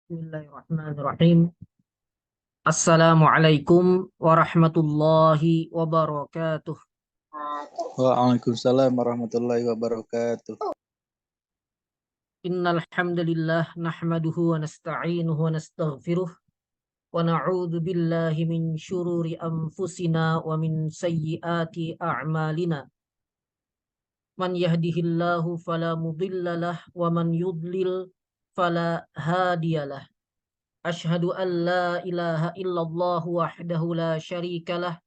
Bismillahirrahmanirrahim. Assalamualaikum warahmatullahi wabarakatuh. Waalaikumsalam warahmatullahi wabarakatuh. Innal hamdalillah nahmaduhu wa nasta'inuhu wa nastaghfiruh wa na'udzu billahi min syururi anfusina wa min sayyiati a'malina. Man yahdihillahu fala mudhillalah wa man yudlil fala hadiyalah. Ashhadu an la ilaha illallah wahdahu la syarikalah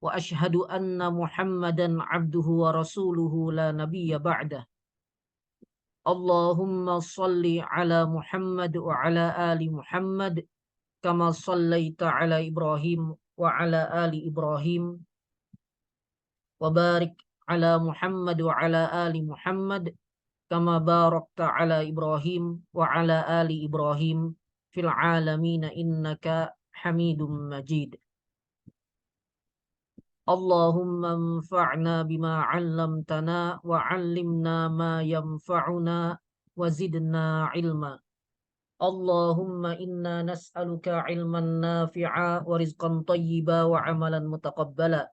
wa ashhadu anna Muhammadan abduhu wa rasuluhu la nabiyya ba'dah. Allahumma salli ala Muhammad wa ala ali Muhammad kama sallaita ala Ibrahim wa ala ali Ibrahim wa barik ala Muhammad wa ala ali Muhammad kama barakta ala Ibrahim wa ala ali Ibrahim fil alamin innaka Hamidum Majid. Allahumma anfa'na bima 'allamtana wa 'allimna ma yanfa'una wa zidna ilma. Allahumma inna nas'aluka 'ilman nafi'a wa rizqan thayyiba wa 'amalan mutaqabbala.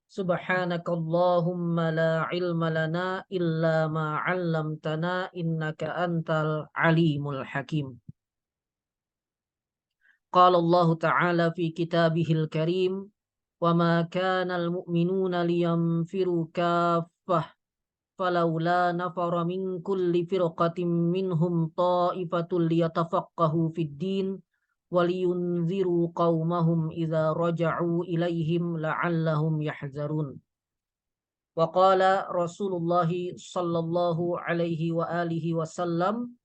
Subhanaka Allahumma la 'ilma lana illa ma 'allamtana innaka antal alimul hakim. Qala Allah Ta'ala fi kitabihil karim وَمَا كَانَ الْمُؤْمِنُونَ لِيَنْفِرُوا كَافَّةً فَلَوْلَا نَفَرَ مِنْ كُلِّ فِرْقَةٍ مِّنْهُمْ طَائِفَةٌ لِيَتَفَقَّهُوا فِي الدِّينِ وَلِيُنْذِرُوا قَوْمَهُمْ إِذَا رَجَعُوا إِلَيْهِمْ لَعَلَّهُمْ يَحْذَرُونَ. وَقَالَ رسول الله صلى الله عليه وآله وسلم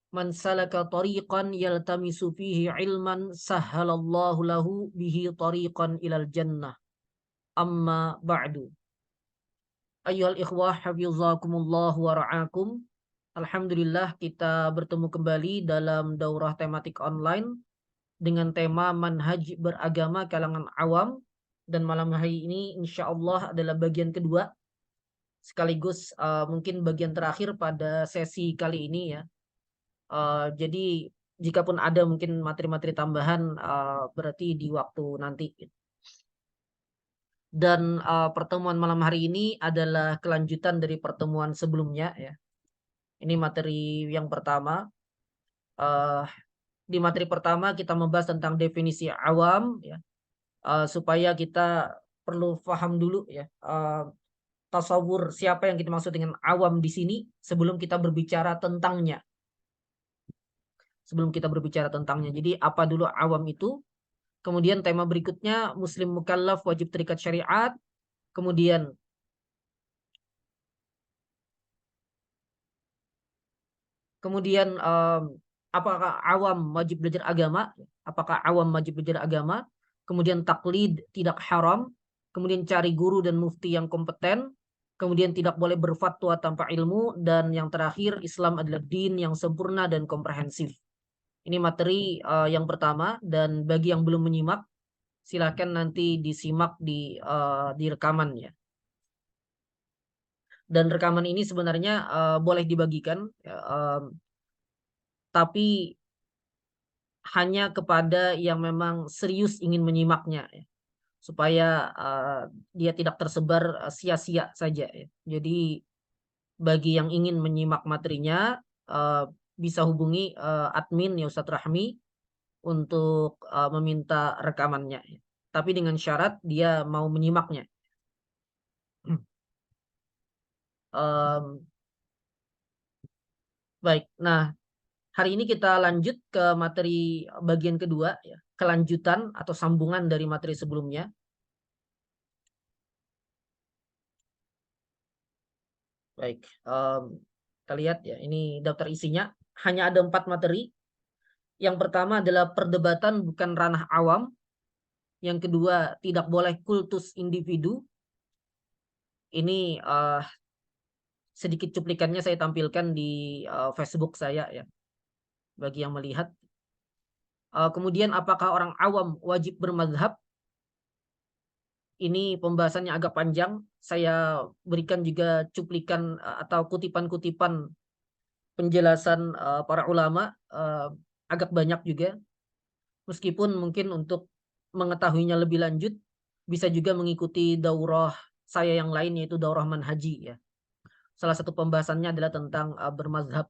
Man salaka tariqan yaltamisu fihi ilman sahhalallahu lahu bihi tariqan ilal jannah. Amma ba'du. Ayyuhal ikhwah hafizakumullah wa ra'akum. Alhamdulillah kita bertemu kembali dalam daurah tematik online dengan tema manhaj beragama kalangan awam, dan malam hari ini insyaallah adalah bagian kedua sekaligus mungkin bagian terakhir pada sesi kali ini ya. Jadi jikapun ada mungkin materi-materi tambahan berarti di waktu nanti. Dan pertemuan malam hari ini adalah kelanjutan dari pertemuan sebelumnya ya. Ini materi yang pertama. Di materi pertama kita membahas tentang definisi awam ya. Supaya kita perlu paham dulu ya. Tasawur siapa yang kita maksud dengan awam di sini sebelum kita berbicara tentangnya. Jadi apa dulu awam itu? Kemudian tema berikutnya muslim mukallaf wajib terikat syariat. Kemudian apakah awam wajib belajar agama? Apakah awam wajib belajar agama? Kemudian taklid tidak haram. Kemudian cari guru dan mufti yang kompeten. Kemudian tidak boleh berfatwa tanpa ilmu. Dan yang terakhir Islam adalah din yang sempurna dan komprehensif. Ini materi yang pertama, dan bagi yang belum menyimak, silakan nanti disimak di rekaman ya. Dan rekaman ini sebenarnya boleh dibagikan, tapi hanya kepada yang memang serius ingin menyimaknya, ya. Supaya dia tidak tersebar sia-sia saja. Ya. Jadi bagi yang ingin menyimak materinya, bisa hubungi admin ya Ustadz Rahmi untuk meminta rekamannya. Tapi dengan syarat dia mau menyimaknya. Baik, nah hari ini kita lanjut ke materi bagian kedua, ya, kelanjutan atau sambungan dari materi sebelumnya. Baik, kita lihat ya, ini daftar isinya. Hanya ada 4 materi. Yang pertama adalah perdebatan bukan ranah awam. Yang kedua, tidak boleh kultus individu. Ini sedikit cuplikannya saya tampilkan di Facebook saya ya, bagi yang melihat. Kemudian apakah orang awam wajib bermadzhab? Ini pembahasannya agak panjang. Saya berikan juga cuplikan atau kutipan-kutipan penjelasan para ulama agak banyak juga. Meskipun mungkin untuk mengetahuinya lebih lanjut bisa juga mengikuti daurah saya yang lain, yaitu daurah manhaji ya. Salah satu pembahasannya adalah tentang bermazhab.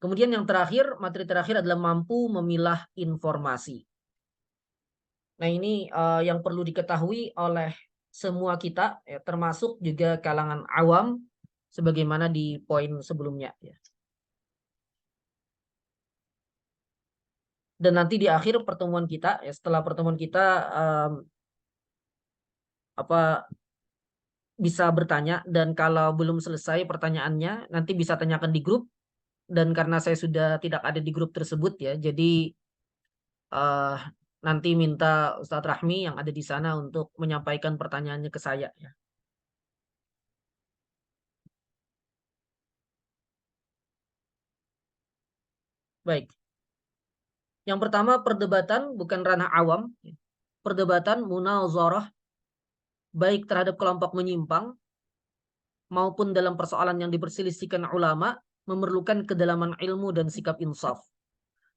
Kemudian yang terakhir, materi terakhir adalah mampu memilah informasi. Nah ini yang perlu diketahui oleh semua kita, ya, termasuk juga kalangan awam, sebagaimana di poin sebelumnya. Ya. Dan nanti di akhir pertemuan kita, ya, setelah pertemuan kita apa bisa bertanya, dan kalau belum selesai pertanyaannya nanti bisa tanyakan di grup. Dan karena saya sudah tidak ada di grup tersebut ya, jadi eh, nanti minta Ustadz Rahmi yang ada di sana untuk menyampaikan pertanyaannya ke saya ya. Baik. Yang pertama, perdebatan bukan ranah awam. Perdebatan munazarah baik terhadap kelompok menyimpang maupun dalam persoalan yang diperselisihkan ulama memerlukan kedalaman ilmu dan sikap insaf.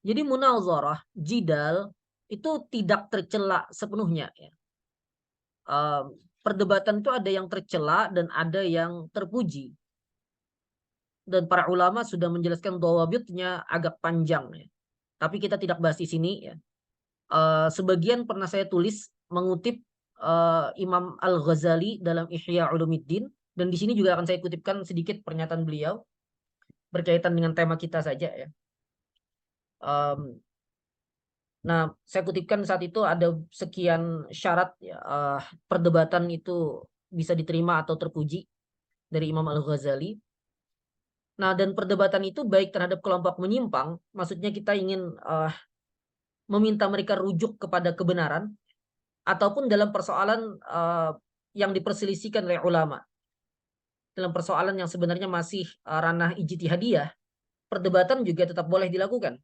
Jadi munazarah, jidal itu tidak tercela sepenuhnya ya. Perdebatan itu ada yang tercela dan ada yang terpuji. Dan para ulama sudah menjelaskan dhawabitnya agak panjang ya. Tapi kita tidak bahas di sini ya. Sebagian pernah saya tulis mengutip Imam Al-Ghazali dalam Ihya Ulumuddin, dan di sini juga akan saya kutipkan sedikit pernyataan beliau berkaitan dengan tema kita saja ya. Nah, saya kutipkan saat itu ada sekian syarat ya, perdebatan itu bisa diterima atau terpuji dari Imam Al-Ghazali. Nah, dan perdebatan itu baik terhadap kelompok menyimpang, maksudnya kita ingin meminta mereka rujuk kepada kebenaran, ataupun dalam persoalan yang diperselisihkan oleh ulama. Dalam persoalan yang sebenarnya masih ranah ijtihadiyah, perdebatan juga tetap boleh dilakukan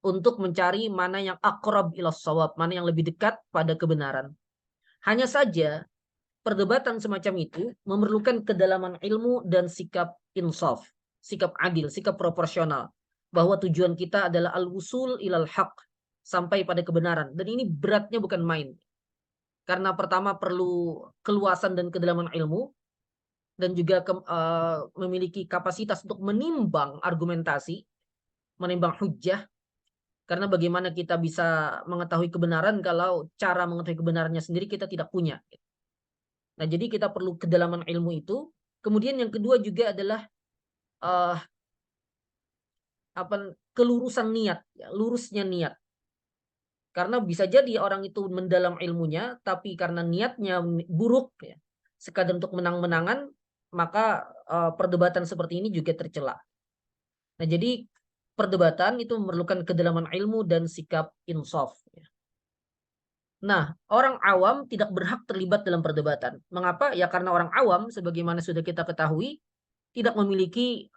untuk mencari mana yang aqrab ila shawab, mana yang lebih dekat pada kebenaran. Hanya saja perdebatan semacam itu memerlukan kedalaman ilmu dan sikap insaf, sikap adil, sikap proporsional, bahwa tujuan kita adalah al-wusul ilal haq, sampai pada kebenaran. Dan ini beratnya bukan main. Karena pertama perlu keluasan dan kedalaman ilmu, dan juga memiliki kapasitas untuk menimbang argumentasi, menimbang hujjah. Karena bagaimana kita bisa mengetahui kebenaran kalau cara mengetahui kebenarannya sendiri kita tidak punya. Nah, jadi kita perlu kedalaman ilmu itu. Kemudian yang kedua juga adalah uh, kelurusan niat, ya, lurusnya niat. Karena bisa jadi orang itu mendalam ilmunya, tapi karena niatnya buruk, ya, sekadar untuk menang-menangan, maka perdebatan seperti ini juga tercela. Nah, jadi perdebatan itu memerlukan kedalaman ilmu dan sikap insaf. Ya. Nah, orang awam tidak berhak terlibat dalam perdebatan. Mengapa? Ya karena orang awam, sebagaimana sudah kita ketahui, tidak memiliki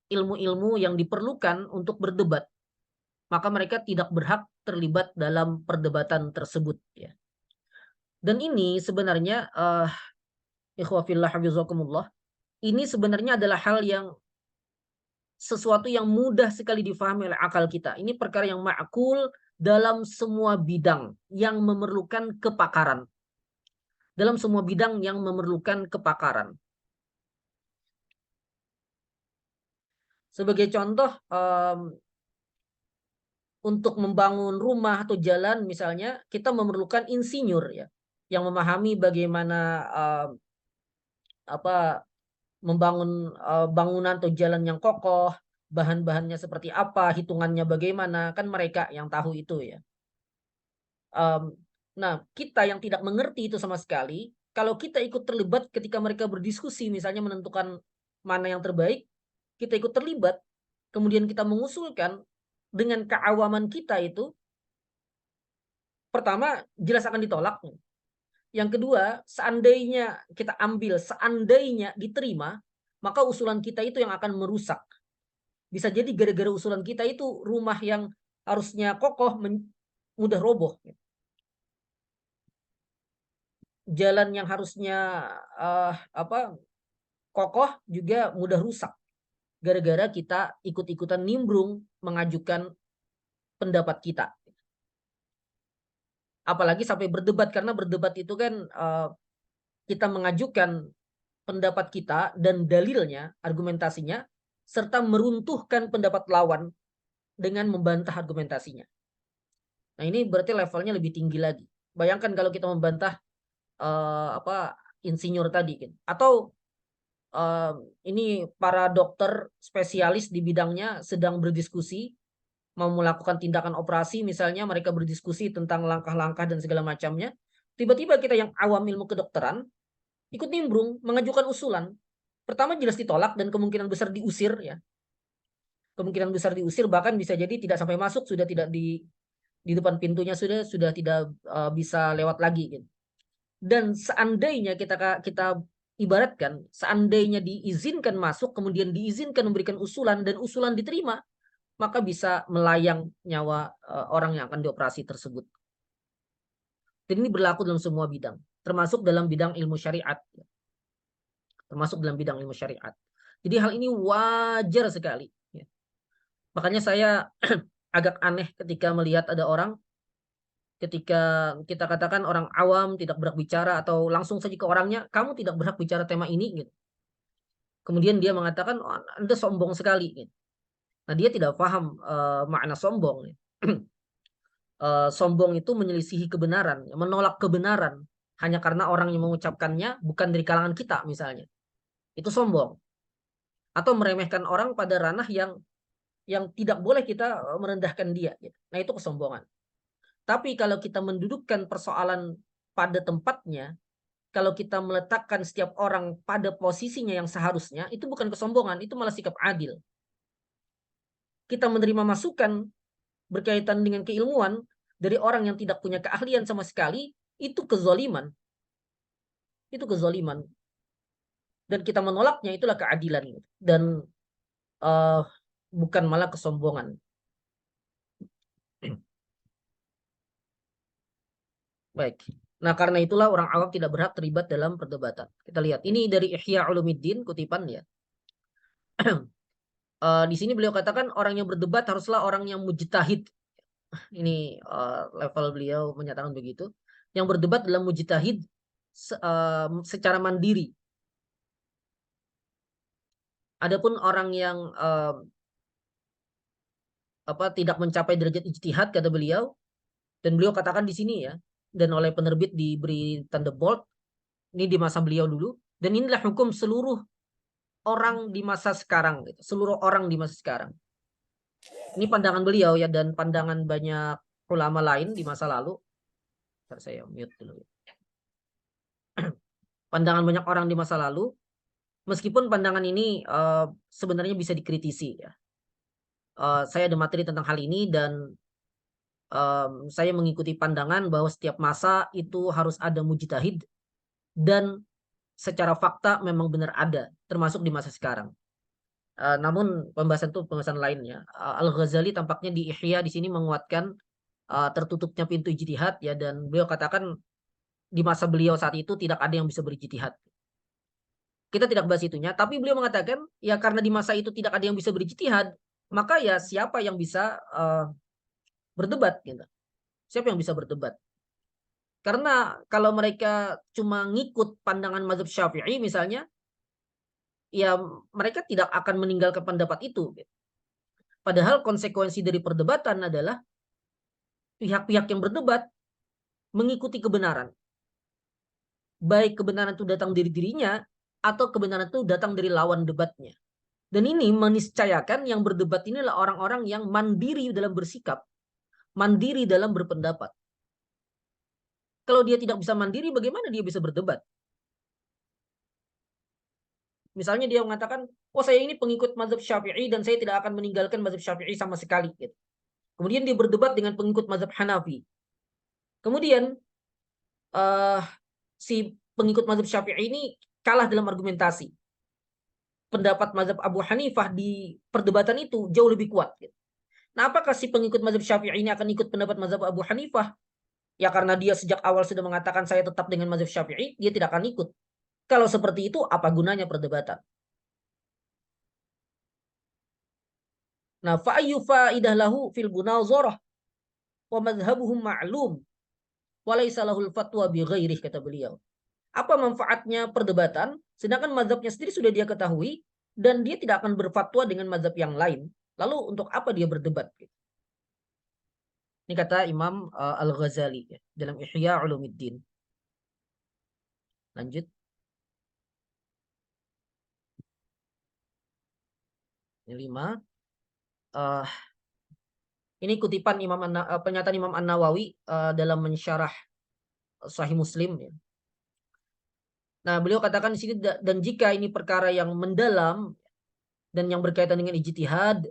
ilmu-ilmu yang diperlukan untuk berdebat. Maka mereka tidak berhak terlibat dalam perdebatan tersebut. Ya. Dan ini sebenarnya, ikhwafillah hafizakumullah, ini sebenarnya adalah hal yang sesuatu yang mudah sekali difahami oleh akal kita. Ini perkara yang ma'kul dalam semua bidang yang memerlukan kepakaran. Dalam semua bidang yang memerlukan kepakaran. Sebagai contoh, untuk membangun rumah atau jalan misalnya, kita memerlukan insinyur ya, yang memahami bagaimana membangun bangunan atau jalan yang kokoh, bahan-bahannya seperti apa, hitungannya bagaimana, kan mereka yang tahu itu ya. Nah, kita yang tidak mengerti itu sama sekali, kalau kita ikut terlibat ketika mereka berdiskusi, misalnya menentukan mana yang terbaik, kita ikut terlibat, kemudian kita mengusulkan dengan keawaman kita itu, pertama jelas akan ditolak. Yang kedua, seandainya kita ambil, seandainya diterima, maka usulan kita itu yang akan merusak. Bisa jadi gara-gara usulan kita itu rumah yang harusnya kokoh mudah roboh. Jalan yang harusnya kokoh juga mudah rusak. gara-gara kita ikut-ikutan nimbrung mengajukan pendapat kita. Apalagi sampai berdebat, karena berdebat itu kan kita mengajukan pendapat kita dan dalilnya, argumentasinya, serta meruntuhkan pendapat lawan dengan membantah argumentasinya. Nah, ini berarti levelnya lebih tinggi lagi. Bayangkan kalau kita membantah insinyur tadi kan. Atau ini para dokter spesialis di bidangnya sedang berdiskusi mau melakukan tindakan operasi, misalnya mereka berdiskusi tentang langkah-langkah dan segala macamnya. Tiba-tiba kita yang awam ilmu kedokteran ikut nimbrung mengajukan usulan. Pertama jelas ditolak dan kemungkinan besar diusir ya. Kemungkinan besar diusir, bahkan bisa jadi tidak sampai masuk, sudah tidak di depan pintunya, sudah tidak bisa lewat lagi gitu. Dan seandainya kita ibaratkan, seandainya diizinkan masuk, kemudian diizinkan memberikan usulan dan usulan diterima, maka bisa melayang nyawa orang yang akan dioperasi tersebut. Dan ini berlaku dalam semua bidang, termasuk dalam bidang ilmu syariat. Termasuk dalam bidang ilmu syariat. Jadi hal ini wajar sekali. Makanya saya agak aneh ketika melihat ada orang, ketika kita katakan orang awam tidak berhak bicara, atau langsung saja ke orangnya, kamu tidak berhak bicara tema ini, gitu. Kemudian dia mengatakan, oh, Anda sombong sekali. Gitu. Nah, dia tidak paham makna sombong. Sombong itu menyelisihi kebenaran, menolak kebenaran hanya karena orang yang mengucapkannya bukan dari kalangan kita misalnya. Itu sombong. Atau meremehkan orang pada ranah yang tidak boleh kita merendahkan dia. Gitu. Nah, itu kesombongan. Tapi kalau kita mendudukkan persoalan pada tempatnya, kalau kita meletakkan setiap orang pada posisinya yang seharusnya, itu bukan kesombongan, itu malah sikap adil. Kita menerima masukan berkaitan dengan keilmuan dari orang yang tidak punya keahlian sama sekali, itu kezaliman. Itu kezaliman. Dan kita menolaknya, itulah keadilan. Dan bukan malah kesombongan. Baik. Nah, karena itulah orang awam tidak berhak terlibat dalam perdebatan. Kita lihat. Ini dari Ihya Ulumuddin, kutipan ya. Di sini beliau katakan orang yang berdebat haruslah orang yang mujtahid. Ini level beliau menyatakan begitu. Yang berdebat dalam mujtahid secara mandiri. Adapun orang yang tidak mencapai derajat ijtihad, kata beliau, dan beliau katakan di sini ya, dan oleh penerbit diberi tanda bold, ini di masa beliau dulu, dan inilah hukum seluruh orang di masa sekarang, gitu. Seluruh orang di masa sekarang. Ini pandangan beliau ya, dan pandangan banyak ulama lain di masa lalu. Saya mute dulu. Pandangan banyak orang di masa lalu, meskipun pandangan ini sebenarnya bisa dikritisi ya. Saya ada materi tentang hal ini, dan saya mengikuti pandangan bahwa setiap masa itu harus ada mujtahid, dan secara fakta memang benar ada, termasuk di masa sekarang. Namun pembahasan itu pembahasan lainnya. Al-Ghazali tampaknya di Ihya di sini menguatkan tertutupnya pintu ijtihad ya, dan beliau katakan di masa beliau saat itu tidak ada yang bisa berijtihad. Kita tidak bahas itunya, tapi beliau mengatakan ya karena di masa itu tidak ada yang bisa berijtihad, maka ya siapa yang bisa berdebat gitu. Siapa yang bisa berdebat? Karena kalau mereka cuma ngikut pandangan mazhab Syafi'i misalnya, ya mereka tidak akan meninggalkan pendapat itu. Padahal konsekuensi dari perdebatan adalah pihak-pihak yang berdebat mengikuti kebenaran. Baik kebenaran itu datang dari dirinya atau kebenaran itu datang dari lawan debatnya. Dan ini meniscayakan yang berdebat ini adalah orang-orang yang mandiri dalam bersikap, mandiri dalam berpendapat. Kalau dia tidak bisa mandiri, bagaimana dia bisa berdebat? Misalnya dia mengatakan, oh saya ini pengikut mazhab Syafi'i dan saya tidak akan meninggalkan mazhab Syafi'i sama sekali. Gitu. Kemudian dia berdebat dengan pengikut mazhab Hanafi. Kemudian si pengikut mazhab Syafi'i ini kalah dalam argumentasi. Pendapat mazhab Abu Hanifah di perdebatan itu jauh lebih kuat. Gitu. Nah, apakah si pengikut mazhab Syafi'i ini akan ikut pendapat mazhab Abu Hanifah? Ya karena dia sejak awal sudah mengatakan saya tetap dengan mazhab Syafi'i, dia tidak akan ikut. Kalau seperti itu, apa gunanya perdebatan? Nah, fa ayyu faidah lahu fil munazarah wa madhhabuhum ma'lum wa laysa lahul fatwa bi ghairih, kata beliau. Apa manfaatnya perdebatan sedangkan mazhabnya sendiri sudah dia ketahui dan dia tidak akan berfatwa dengan mazhab yang lain. Lalu untuk apa dia berdebat? Ini kata Imam Al-Ghazali ya, dalam Ihya Ulumuddin. Lanjut. Ini 5. Ini kutipan pernyataan Imam An-Nawawi dalam mensyarah Sahih Muslim ya. Nah, beliau katakan di sini, dan jika ini perkara yang mendalam dan yang berkaitan dengan ijtihad,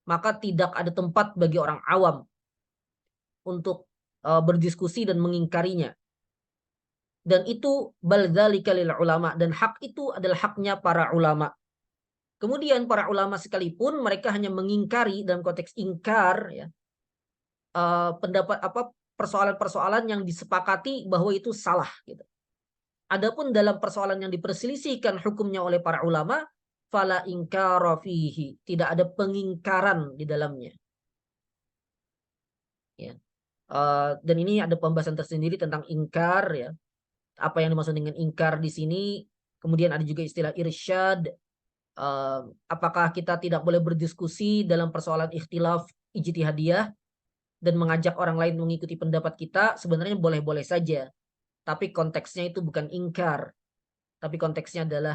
maka tidak ada tempat bagi orang awam untuk berdiskusi dan mengingkarinya. Dan itu baldzalika lil ulama, dan hak itu adalah haknya para ulama. Kemudian para ulama sekalipun mereka hanya mengingkari dalam konteks ingkar ya, pendapat persoalan-persoalan yang disepakati bahwa itu salah gitu. Adapun dalam persoalan yang diperselisihkan hukumnya oleh para ulama, fala ingkara fihi, tidak ada pengingkaran di dalamnya. Ya. Dan ini ada pembahasan tersendiri tentang ingkar ya. Apa yang dimaksud dengan ingkar di sini? Kemudian ada juga istilah irsyad. Apakah kita tidak boleh berdiskusi dalam persoalan ikhtilaf ijtihadiyah dan mengajak orang lain mengikuti pendapat kita? Sebenarnya boleh-boleh saja. Tapi konteksnya itu bukan ingkar. Tapi konteksnya adalah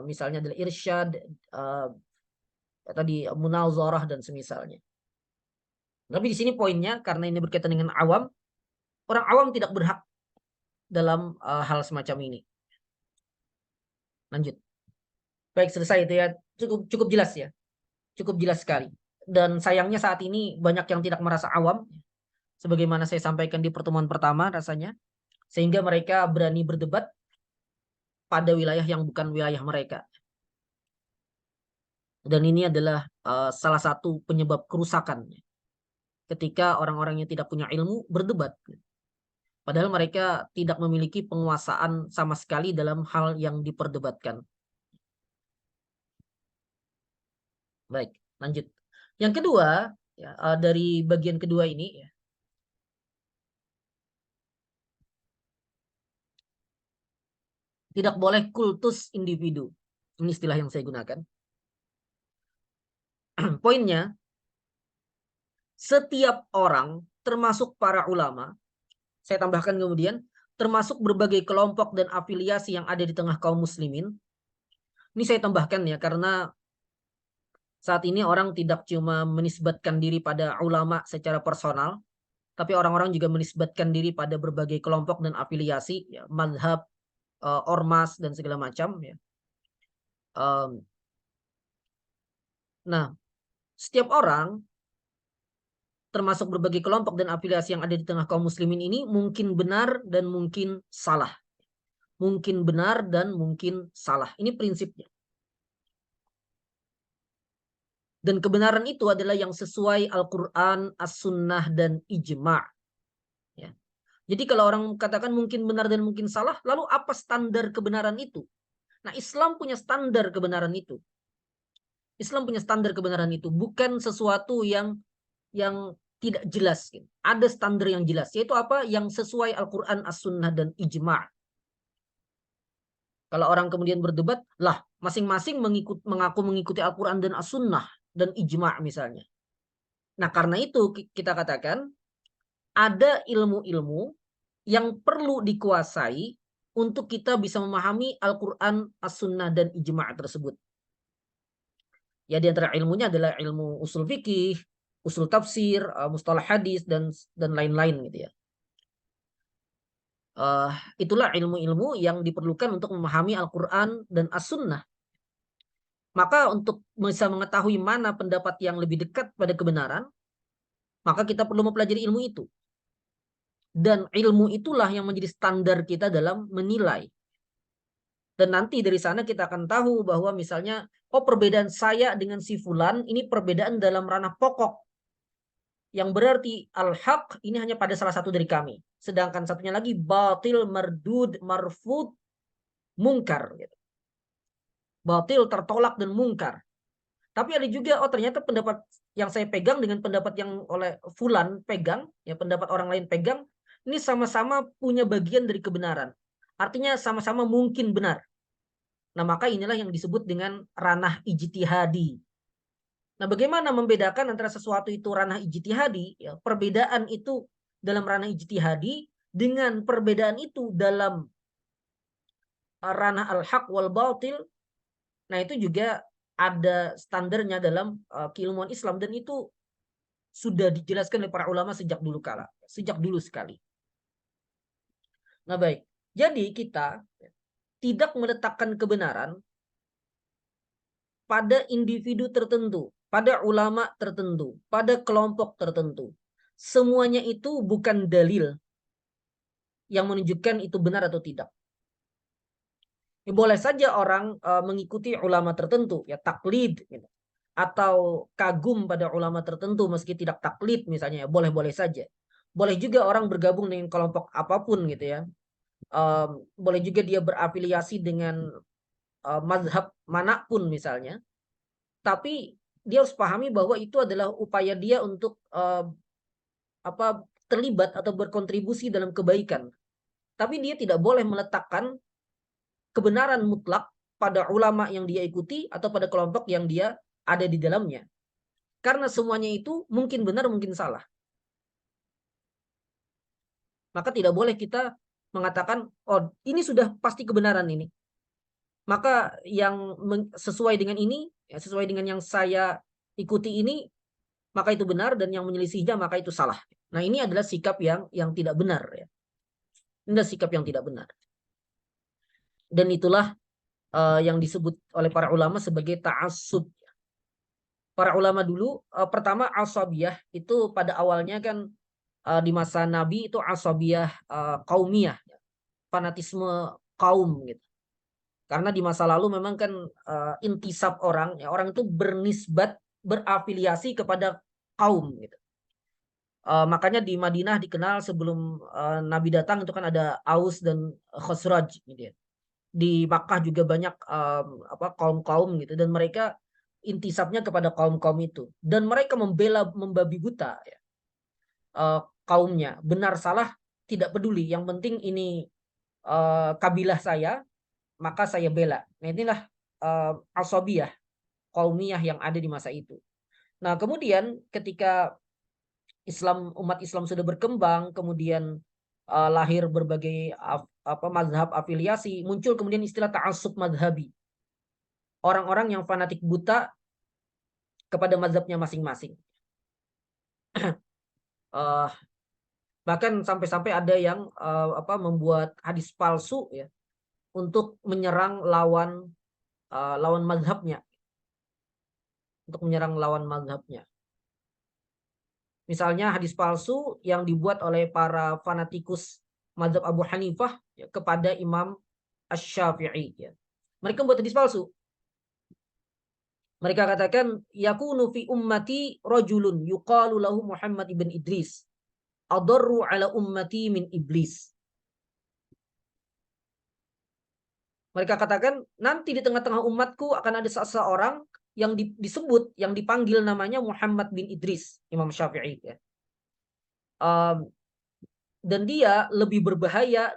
misalnya adalah irsyad, tadi munazarah dan semisalnya. Tapi di sini poinnya, karena ini berkaitan dengan awam, orang awam tidak berhak dalam hal semacam ini. Lanjut. Baik, selesai itu ya. Cukup jelas ya. Cukup jelas sekali. Dan sayangnya saat ini banyak yang tidak merasa awam, sebagaimana saya sampaikan di pertemuan pertama rasanya, sehingga mereka berani berdebat pada wilayah yang bukan wilayah mereka. Dan ini adalah salah satu penyebab kerusakan ketika orang-orang yang tidak punya ilmu berdebat. Padahal mereka tidak memiliki penguasaan sama sekali dalam hal yang diperdebatkan. Baik, lanjut. Yang kedua, ya, dari bagian kedua ini, ya, tidak boleh kultus individu. Ini istilah yang saya gunakan. Poinnya, setiap orang, termasuk para ulama, saya tambahkan kemudian, termasuk berbagai kelompok dan afiliasi yang ada di tengah kaum muslimin. Ini saya tambahkan ya, karena saat ini orang tidak cuma menisbatkan diri pada ulama secara personal, tapi orang-orang juga menisbatkan diri pada berbagai kelompok dan afiliasi, ya, mazhab, ormas, dan segala macam. Ya. Nah, setiap orang, termasuk berbagai kelompok dan afiliasi yang ada di tengah kaum muslimin ini, mungkin benar dan mungkin salah. Mungkin benar dan mungkin salah. Ini prinsipnya. Dan kebenaran itu adalah yang sesuai Al-Quran, As-Sunnah, dan Ijma'. Ya. Jadi kalau orang katakan mungkin benar dan mungkin salah, lalu apa standar kebenaran itu? Nah, Islam punya standar kebenaran itu. Islam punya standar kebenaran itu. Bukan sesuatu yang tidak jelas. Gitu. Ada standar yang jelas. Yaitu apa? Yang sesuai Al-Quran, As-Sunnah, dan Ijma'. Kalau orang kemudian berdebat, lah masing-masing mengaku mengikuti Al-Quran dan As-Sunnah dan Ijma' misalnya. Nah, karena itu kita katakan ada ilmu-ilmu yang perlu dikuasai untuk kita bisa memahami Al-Quran, As-Sunnah, dan Ijma' tersebut. Ya, di antara ilmunya adalah ilmu usul fikih, usul tafsir, mustalah hadis, dan lain-lain gitu ya. Itulah ilmu-ilmu yang diperlukan untuk memahami Al-Quran dan As-Sunnah. Maka untuk bisa mengetahui mana pendapat yang lebih dekat pada kebenaran, maka kita perlu mempelajari ilmu itu. Dan ilmu itulah yang menjadi standar kita dalam menilai. Dan nanti dari sana kita akan tahu bahwa misalnya, oh perbedaan saya dengan si fulan, ini perbedaan dalam ranah pokok. Yang berarti al-haq ini hanya pada salah satu dari kami. Sedangkan satunya lagi batil, mardud, marfud, mungkar. Gitu. Batil, tertolak, dan mungkar. Tapi ada juga, oh ternyata pendapat yang saya pegang dengan pendapat yang oleh fulan pegang, ya pendapat orang lain pegang, ini sama-sama punya bagian dari kebenaran. Artinya sama-sama mungkin benar. Nah, maka inilah yang disebut dengan ranah ijtihadi. Nah, bagaimana membedakan antara sesuatu itu ranah ijtihadi, ya, perbedaan itu dalam ranah ijtihadi dengan perbedaan itu dalam ranah al-haq wal batil. Nah, itu juga ada standarnya dalam keilmuan Islam, dan itu sudah dijelaskan oleh para ulama sejak dulu kala, sejak dulu sekali. Nah, baik. Jadi kita tidak meletakkan kebenaran pada individu tertentu, pada ulama tertentu, pada kelompok tertentu. Semuanya itu bukan dalil yang menunjukkan itu benar atau tidak. Ya, boleh saja orang mengikuti ulama tertentu, ya taklid, gitu, atau kagum pada ulama tertentu meski tidak taklid misalnya, ya boleh-boleh saja. Boleh juga orang bergabung dengan kelompok apapun gitu ya. Boleh juga dia berafiliasi dengan mazhab manapun misalnya. Tapi dia harus pahami bahwa itu adalah upaya dia untuk terlibat atau berkontribusi dalam kebaikan. Tapi dia tidak boleh meletakkan kebenaran mutlak pada ulama yang dia ikuti atau pada kelompok yang dia ada di dalamnya. Karena semuanya itu mungkin benar, mungkin salah. Maka tidak boleh kita mengatakan, oh ini sudah pasti kebenaran ini. Maka yang sesuai dengan ini, ya, sesuai dengan yang saya ikuti ini, maka itu benar, dan yang menyelisihinya maka itu salah. Nah, ini adalah sikap yang tidak benar, ya. Ini adalah sikap yang tidak benar. Dan itulah yang disebut oleh para ulama sebagai ta'assub. Para ulama dulu pertama asabiyah itu pada awalnya kan di masa Nabi itu asabiyah kaumiyah, fanatisme kaum gitu. Karena di masa lalu memang kan intisab orang, ya orang itu bernisbat, berafiliasi kepada kaum gitu. Makanya di Madinah dikenal sebelum Nabi datang itu kan ada Aus dan Khosraj gitu ya. Di Makkah juga banyak kaum-kaum gitu, dan mereka intisabnya kepada kaum-kaum itu, dan mereka membela membabi buta, ya, kaumnya. Benar salah tidak peduli, yang penting ini kabilah saya, maka saya bela. Nah, inilah asabiyah kaumiyah yang ada di masa itu. Nah, kemudian ketika umat Islam sudah berkembang, kemudian lahir berbagai mazhab afiliasi, muncul kemudian istilah ta'assub madhabi. Orang-orang yang fanatik buta kepada mazhabnya masing-masing. Bahkan sampai-sampai ada yang membuat hadis palsu ya untuk menyerang lawan mazhabnya, untuk menyerang lawan mazhabnya. Misalnya hadis palsu yang dibuat oleh para fanatikus mazhab Abu Hanifah ya, kepada Imam Asy-Syafi'i ya. Mereka membuat hadis palsu. Mereka katakan yakunu fi ummati rajulun yuqalu lahu Muhammad ibn Idris adarru ala ummati min iblis. Mereka katakan nanti di tengah-tengah umatku akan ada seseorang yang disebut, yang dipanggil namanya Muhammad bin Idris, Imam Syafi'i ya. Dan dia lebih berbahaya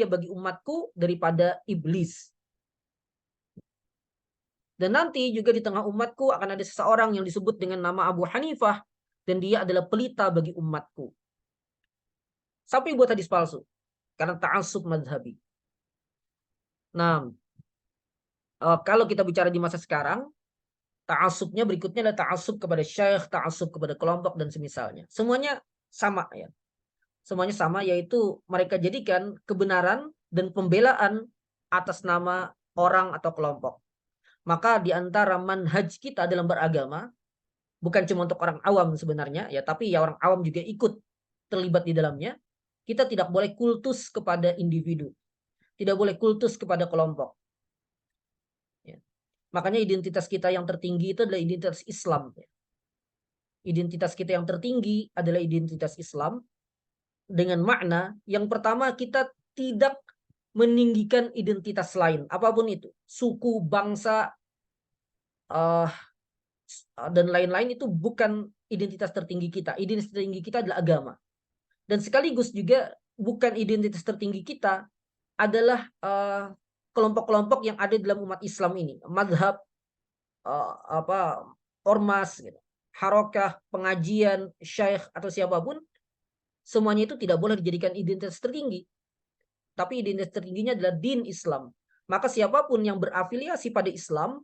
bagi umatku daripada iblis. Dan nanti juga di tengah umatku akan ada seseorang yang disebut dengan nama Abu Hanifah, dan dia adalah pelita bagi umatku. Sampai buat hadis palsu karena ta'assub madhabi. Nah, kalau kita bicara di masa sekarang, ta'assubnya berikutnya adalah ta'assub kepada syekh, ta'assub kepada kelompok dan semisalnya. Semuanya sama ya. Semuanya sama, yaitu mereka jadikan kebenaran dan pembelaan atas nama orang atau kelompok. Maka di antara manhaj kita dalam beragama, bukan cuma untuk orang awam sebenarnya ya, tapi ya orang awam juga ikut terlibat di dalamnya. Kita tidak boleh kultus kepada individu, tidak boleh kultus kepada kelompok. Ya. Makanya identitas kita yang tertinggi itu adalah identitas Islam. Ya. Identitas kita yang tertinggi adalah identitas Islam, dengan makna yang pertama kita tidak meninggikan identitas lain apapun itu, suku, bangsa, dan lain-lain itu bukan identitas tertinggi kita. Identitas tertinggi kita adalah agama. Dan sekaligus juga bukan identitas tertinggi kita adalah kelompok-kelompok yang ada dalam umat Islam ini, madhab, ormas, gitu, harokah, pengajian, syekh atau siapapun, semuanya itu tidak boleh dijadikan identitas tertinggi. Tapi identitas tertingginya adalah din Islam. Maka siapapun yang berafiliasi pada Islam,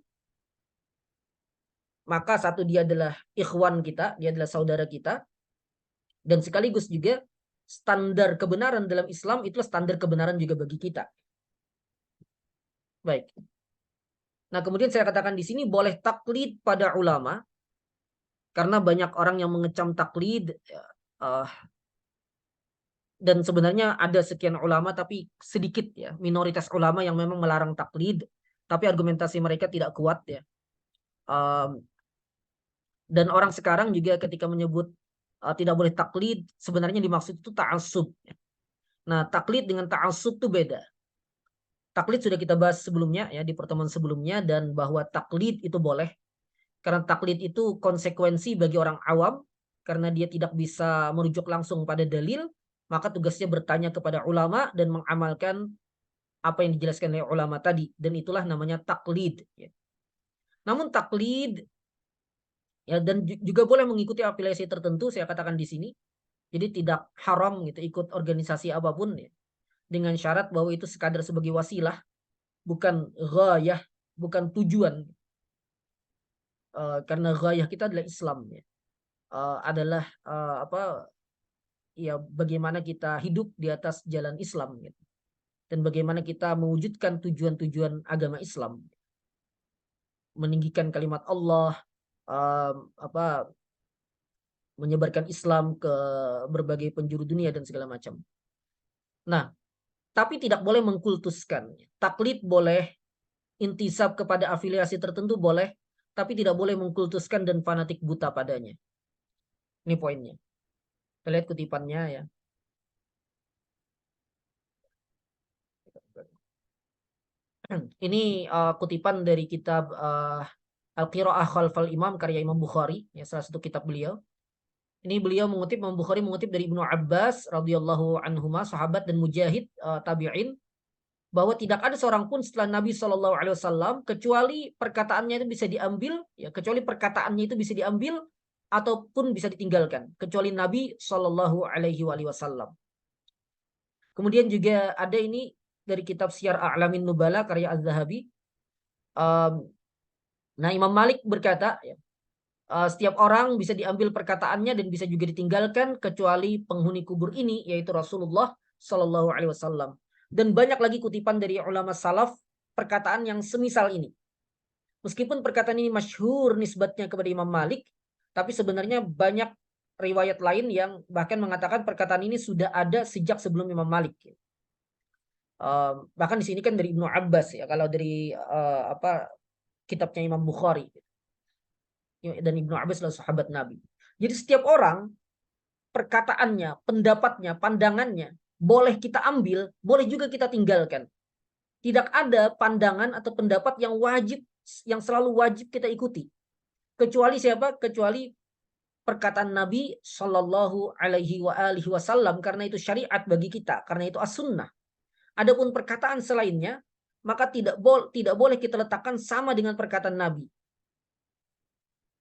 maka satu dia adalah ikhwan kita, dia adalah saudara kita, dan sekaligus juga standar kebenaran dalam Islam itulah standar kebenaran juga bagi kita. Baik. Nah, kemudian saya katakan di sini boleh taklid pada ulama, karena banyak orang yang mengecam taklid, dan sebenarnya ada sekian ulama tapi sedikit ya, minoritas ulama yang memang melarang taklid, tapi argumentasi mereka tidak kuat ya. Dan orang sekarang juga ketika menyebut tidak boleh taklid, sebenarnya dimaksud itu ta'assub. Nah, taklid dengan ta'assub itu beda. Taklid sudah kita bahas sebelumnya ya, di pertemuan sebelumnya, dan bahwa taklid itu boleh karena taklid itu konsekuensi bagi orang awam, karena dia tidak bisa merujuk langsung pada dalil, maka tugasnya bertanya kepada ulama dan mengamalkan apa yang dijelaskan oleh ulama tadi, dan itulah namanya taklid ya. Namun taklid ya, dan juga boleh mengikuti afiliasi tertentu, saya katakan di sini. Jadi tidak haram gitu ikut organisasi apapun ya, dengan syarat bahwa itu sekadar sebagai wasilah, bukan ghayah, bukan tujuan. Karena ghayah kita adalah Islam ya. Adalah ya, bagaimana kita hidup di atas jalan Islam gitu. Dan bagaimana kita mewujudkan tujuan-tujuan agama Islam. Meninggikan kalimat Allah, menyebarkan Islam ke berbagai penjuru dunia dan segala macam. Nah, tapi tidak boleh mengkultuskan. Taklid boleh, intisab kepada afiliasi tertentu boleh, tapi tidak boleh mengkultuskan dan fanatik buta padanya. Ini poinnya. Kita lihat kutipannya ya. Ini kutipan dari kitab Al-Qira'ah Khalfal Imam karya Imam Bukhari, ya, salah satu kitab beliau. Ini beliau mengutip, Imam Bukhari mengutip dari Ibnu Abbas radhiyallahu anhuma, sahabat dan mujahid tabi'in, bahwa tidak ada seorang pun setelah Nabi Shallallahu Alaihi Wasallam kecuali perkataannya itu bisa diambil, ya, kecuali perkataannya itu bisa diambil ataupun bisa ditinggalkan, kecuali Nabi Shallallahu Alaihi Wasallam. Kemudian juga ada ini dari kitab Syiar A'lamin Nubala karya Az-Zahabi. Nah, Imam Malik berkata, ya, setiap orang bisa diambil perkataannya dan bisa juga ditinggalkan kecuali penghuni kubur ini, yaitu Rasulullah Shallallahu Alaihi Wasallam. Dan banyak lagi kutipan dari ulama salaf perkataan yang semisal ini. Meskipun perkataan ini masyhur nisbatnya kepada Imam Malik, tapi sebenarnya banyak riwayat lain yang bahkan mengatakan perkataan ini sudah ada sejak sebelum Imam Malik. Bahkan di sini kan dari Ibnu Abbas ya, kalau dari kitabnya Imam Bukhari. Dan Ibnu Abbas adalah sahabat Nabi. Jadi setiap orang, perkataannya, pendapatnya, pandangannya, boleh kita ambil, boleh juga kita tinggalkan. Tidak ada pandangan atau pendapat yang wajib, yang selalu wajib kita ikuti. Kecuali siapa? Kecuali perkataan Nabi Shallallahu Alaihi Wasallam, karena itu syariat bagi kita, karena itu as-sunnah. Adapun perkataan selainnya, maka tidak boleh kita letakkan sama dengan perkataan Nabi.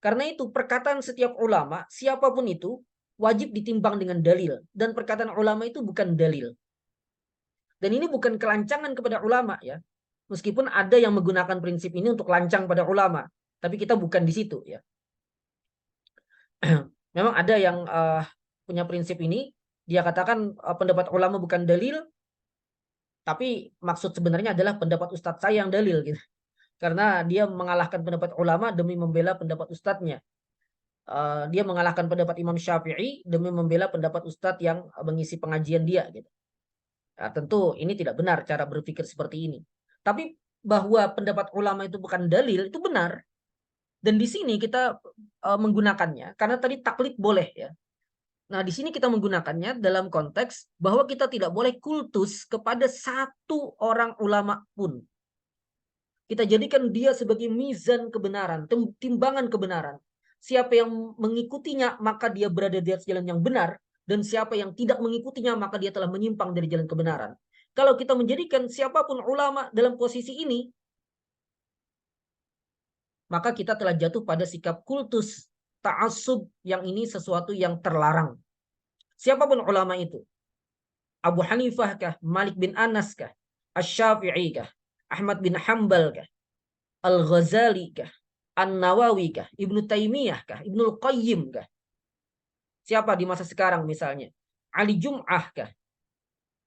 Karena itu perkataan setiap ulama, siapapun itu, wajib ditimbang dengan dalil. Dan perkataan ulama itu bukan dalil. Dan ini bukan kelancangan kepada ulama ya. Meskipun ada yang menggunakan prinsip ini untuk lancang pada ulama. Tapi kita bukan di situ ya. Memang ada yang punya prinsip ini. Dia katakan pendapat ulama bukan dalil. Tapi maksud sebenarnya adalah pendapat ustadz saya yang dalil gitu. Karena dia mengalahkan pendapat ulama demi membela pendapat ustadznya. Dia mengalahkan pendapat Imam Syafi'i demi membela pendapat ustadz yang mengisi pengajian dia gitu. Nah, tentu ini tidak benar cara berpikir seperti ini. Tapi bahwa pendapat ulama itu bukan dalil itu benar. Dan di sini kita menggunakannya karena tadi taklid boleh ya. Nah, di sini kita menggunakannya dalam konteks bahwa kita tidak boleh kultus kepada satu orang ulama pun. Kita jadikan dia sebagai mizan kebenaran, timbangan kebenaran. Siapa yang mengikutinya, maka dia berada di atas jalan yang benar. Dan siapa yang tidak mengikutinya, maka dia telah menyimpang dari jalan kebenaran. Kalau kita menjadikan siapapun ulama dalam posisi ini, maka kita telah jatuh pada sikap kultus, ta'assub, yang ini sesuatu yang terlarang. Siapapun ulama itu, Abu Hanifah kah, Malik bin Anas kah, Asy-Syafi'i kah, Ahmad bin Hambal kah, Al-Ghazali kah, An-Nawawi kah, Ibnu Taimiyah kah, Ibnu Qayyim kah? Siapa di masa sekarang misalnya? Ali Jum'ah kah,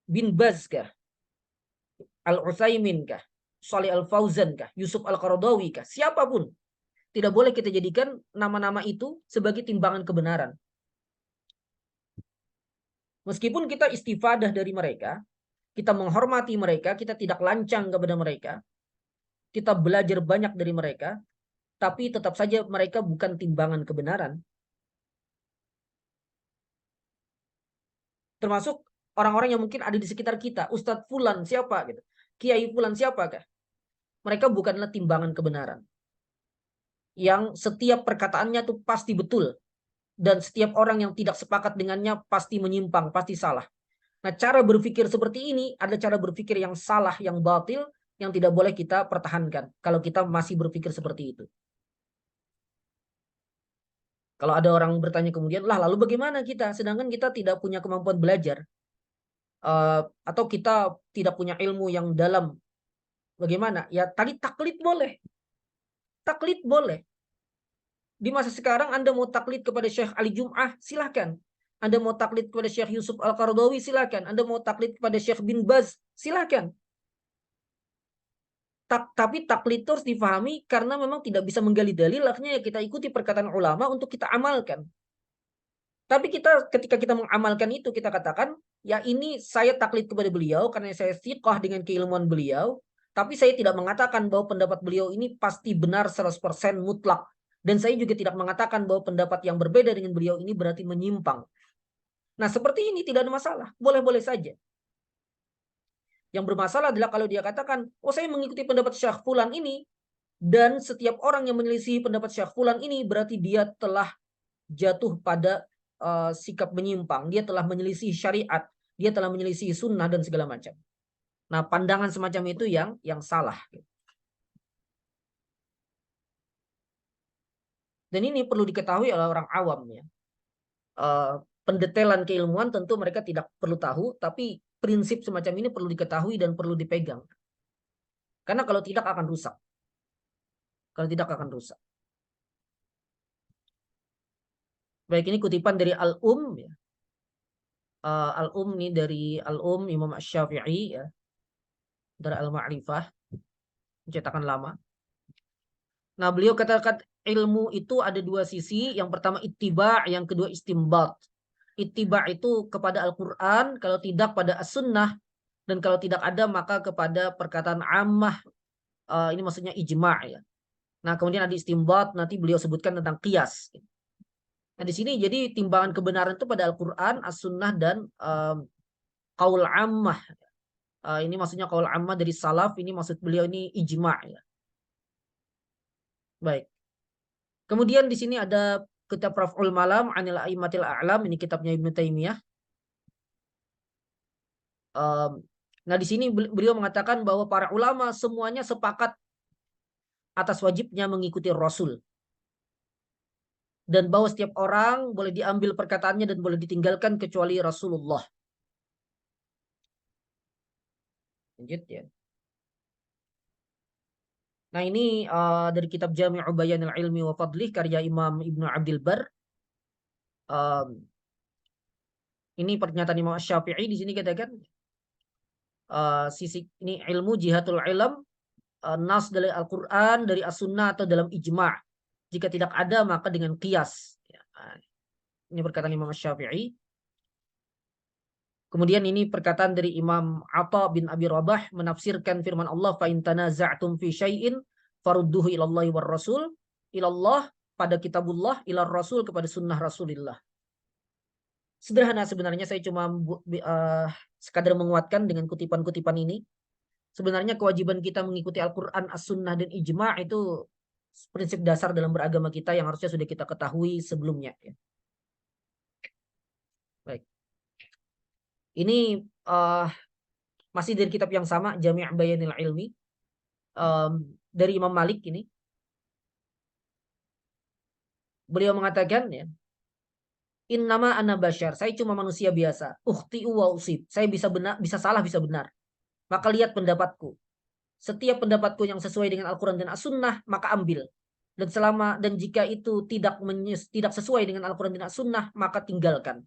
Bin Baz kah, Al-Utsaimin kah, Shalih Al-Fauzan kah, Yusuf Al-Qaradawi kah? Siapapun. Tidak boleh kita jadikan nama-nama itu sebagai timbangan kebenaran. Meskipun kita istifadah dari mereka, kita menghormati mereka, kita tidak lancang kepada mereka, kita belajar banyak dari mereka, tapi tetap saja mereka bukan timbangan kebenaran. Termasuk orang-orang yang mungkin ada di sekitar kita, Ustadz Fulan siapa gitu, Kiai Fulan siapakah? Mereka bukanlah timbangan kebenaran. Yang setiap perkataannya itu pasti betul, dan setiap orang yang tidak sepakat dengannya pasti menyimpang, pasti salah. Nah, cara berpikir seperti ini ada cara berpikir yang salah, yang batil, yang tidak boleh kita pertahankan kalau kita masih berpikir seperti itu. Kalau ada orang bertanya kemudian, lah lalu bagaimana kita? Sedangkan kita tidak punya kemampuan belajar, atau kita tidak punya ilmu yang dalam. Bagaimana? Ya tadi taklid boleh. Taklid boleh. Di masa sekarang Anda mau taklid kepada Syekh Ali Jum'ah, silahkan. Anda mau taklid kepada Syekh Yusuf Al-Qaradawi, silahkan. Anda mau taklid kepada Syekh bin Baz, silahkan. Tapi taklid itu harus difahami karena memang tidak bisa menggali dalil, akhirnya ya kita ikuti perkataan ulama untuk kita amalkan. Tapi ketika kita mengamalkan itu, kita katakan, ya ini saya taklid kepada beliau karena saya thiqah dengan keilmuan beliau, tapi saya tidak mengatakan bahwa pendapat beliau ini pasti benar 100% mutlak. Dan saya juga tidak mengatakan bahwa pendapat yang berbeda dengan beliau ini berarti menyimpang. Nah, seperti ini tidak ada masalah, boleh-boleh saja. Yang bermasalah adalah kalau dia katakan, oh saya mengikuti pendapat Syekh Fulan ini, dan setiap orang yang menyelisih pendapat Syekh Fulan ini berarti dia telah jatuh pada sikap menyimpang, dia telah menyelisih syariat, dia telah menyelisih sunnah dan segala macam. Nah, pandangan semacam itu yang salah. Dan ini perlu diketahui oleh orang awam ya. Pendetailan keilmuan tentu mereka tidak perlu tahu, tapi prinsip semacam ini perlu diketahui dan perlu dipegang. Karena kalau tidak akan rusak. Kalau tidak akan rusak. Baik, ini kutipan dari Al-Um ya. Al-Um ini dari Al-Um Imam Asy-Syafi'i ya. Dari Al-Ma'rifah, cetakan lama. Nah, beliau katakan ilmu itu ada dua sisi. Yang pertama ittiba', yang kedua istimbat. Ittiba' itu kepada Al-Quran, kalau tidak pada As-Sunnah, dan kalau tidak ada maka kepada perkataan ammah, ini maksudnya ijma' ya. Nah, kemudian ada istimbat, nanti beliau sebutkan tentang qiyas. Nah, di sini jadi timbangan kebenaran itu pada Al-Quran, As-Sunnah, dan qaul ammah. Ini maksudnya qaul ammah dari salaf, ini maksud beliau ini ijma' ya. Baik. Kemudian di sini ada kitab Raf'ul Malam Anil A'immatil A'lam, ini kitabnya Ibnu Taimiyah. Nah, di sini beliau mengatakan bahwa para ulama semuanya sepakat atas wajibnya mengikuti Rasul. Dan bahwa setiap orang boleh diambil perkataannya dan boleh ditinggalkan kecuali Rasulullah. Lanjut ya. Nah, ini dari kitab Jami'u Bayanil Ilmi wa Fadlih karya Imam Ibnu Abdil Bar. Ini pernyataan Imam Syafi'i di sini katakan sisi ini ilmu jihatul ilm, nas dari Al-Quran, dari As-Sunnah atau dalam ijma'. Jika tidak ada maka dengan qiyas. Ini perkataan Imam Syafi'i. Kemudian ini perkataan dari Imam Atha bin Abi Rabah menafsirkan firman Allah, fa in tanaza'tum fi syai'in farudduhu ilallahi war rasul, ilallah pada kitabullah, ilar rasul kepada sunnah Rasulillah. Sederhana sebenarnya, saya cuma sekadar menguatkan dengan kutipan-kutipan ini. sebenarnya kewajiban kita mengikuti Al-Quran, As-Sunnah, dan Ijma' itu prinsip dasar dalam beragama kita yang harusnya sudah kita ketahui sebelumnya. Baik. Ini masih dari kitab yang sama, Jami' Bayanil Ilmi, dari Imam Malik ini. Beliau mengatakan, ya, innama ana basyar, saya cuma manusia biasa. Ukhti'u wa usib, saya bisa benar, bisa salah, bisa benar. Maka lihat pendapatku. Setiap pendapatku yang sesuai dengan Al-Quran dan As-Sunnah, maka ambil. Dan jika itu tidak sesuai dengan Al-Quran dan As-Sunnah, maka tinggalkan.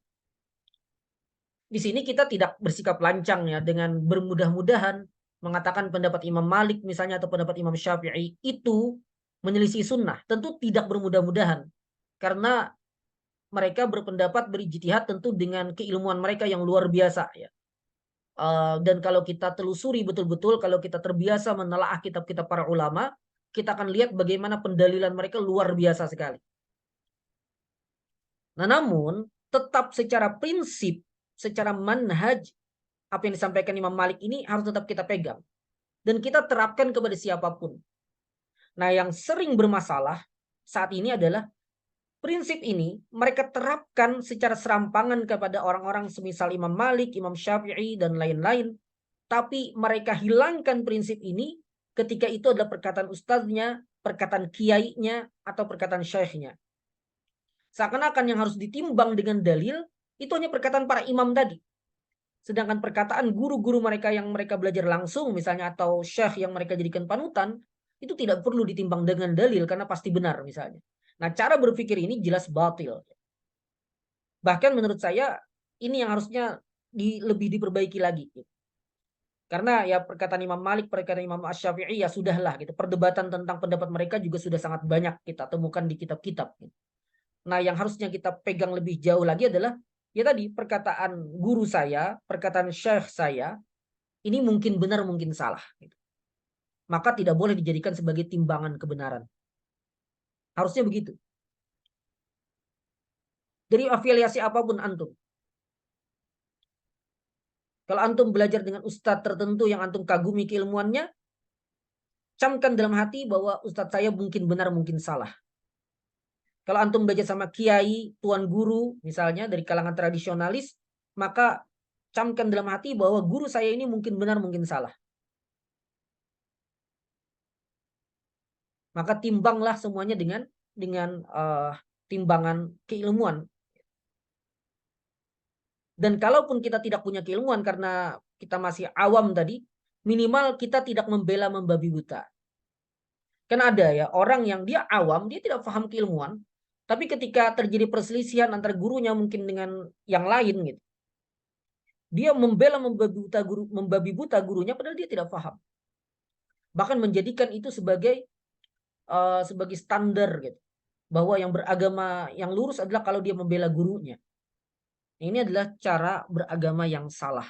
Di sini kita tidak bersikap lancang ya dengan bermudah-mudahan mengatakan pendapat Imam Malik misalnya atau pendapat Imam Syafi'i itu menyelisih sunnah. Tentu tidak bermudah-mudahan karena mereka berpendapat berijtihad tentu dengan keilmuan mereka yang luar biasa ya. Dan kalau kita telusuri betul-betul, kalau kita terbiasa menelaah kitab-kitab para ulama, kita akan lihat bagaimana pendalilan mereka luar biasa sekali. Nah, namun tetap secara prinsip, secara manhaj, apa yang disampaikan Imam Malik ini harus tetap kita pegang. Dan kita terapkan kepada siapapun. Nah, yang sering bermasalah saat ini adalah prinsip ini mereka terapkan secara serampangan kepada orang-orang semisal Imam Malik, Imam Syafi'i, dan lain-lain. Tapi mereka hilangkan prinsip ini ketika itu adalah perkataan ustadznya, perkataan kiainya, atau perkataan syekhnya. Seakan-akan yang harus ditimbang dengan dalil itu hanya perkataan para imam tadi. Sedangkan perkataan guru-guru mereka yang mereka belajar langsung misalnya atau syekh yang mereka jadikan panutan itu tidak perlu ditimbang dengan dalil karena pasti benar misalnya. Nah, cara berpikir ini jelas batil. Bahkan menurut saya ini yang harusnya lebih diperbaiki lagi. Karena ya perkataan Imam Malik, perkataan Imam Asy-Syafi'i ya sudahlah gitu. Perdebatan tentang pendapat mereka juga sudah sangat banyak kita temukan di kitab-kitab. Nah, yang harusnya kita pegang lebih jauh lagi adalah ya tadi perkataan guru saya, perkataan syekh saya, ini mungkin benar mungkin salah. Maka tidak boleh dijadikan sebagai timbangan kebenaran. Harusnya begitu. Dari afiliasi apapun antum. Kalau antum belajar dengan ustadz tertentu yang antum kagumi keilmuannya, camkan dalam hati bahwa ustadz saya mungkin benar mungkin salah. Kalau antum belajar sama kiai, tuan guru, misalnya dari kalangan tradisionalis, maka camkan dalam hati bahwa guru saya ini mungkin benar mungkin salah. Maka timbanglah semuanya dengan timbangan keilmuan. Dan kalaupun kita tidak punya keilmuan karena kita masih awam tadi, minimal kita tidak membela membabi buta. Kan ada ya orang yang dia awam, dia tidak paham keilmuan, tapi ketika terjadi perselisihan antara gurunya mungkin dengan yang lain gitu, dia membela membabi buta gurunya padahal dia tidak paham. Bahkan menjadikan itu sebagai standar gitu. Bahwa yang beragama yang lurus adalah kalau dia membela gurunya. Ini adalah cara beragama yang salah.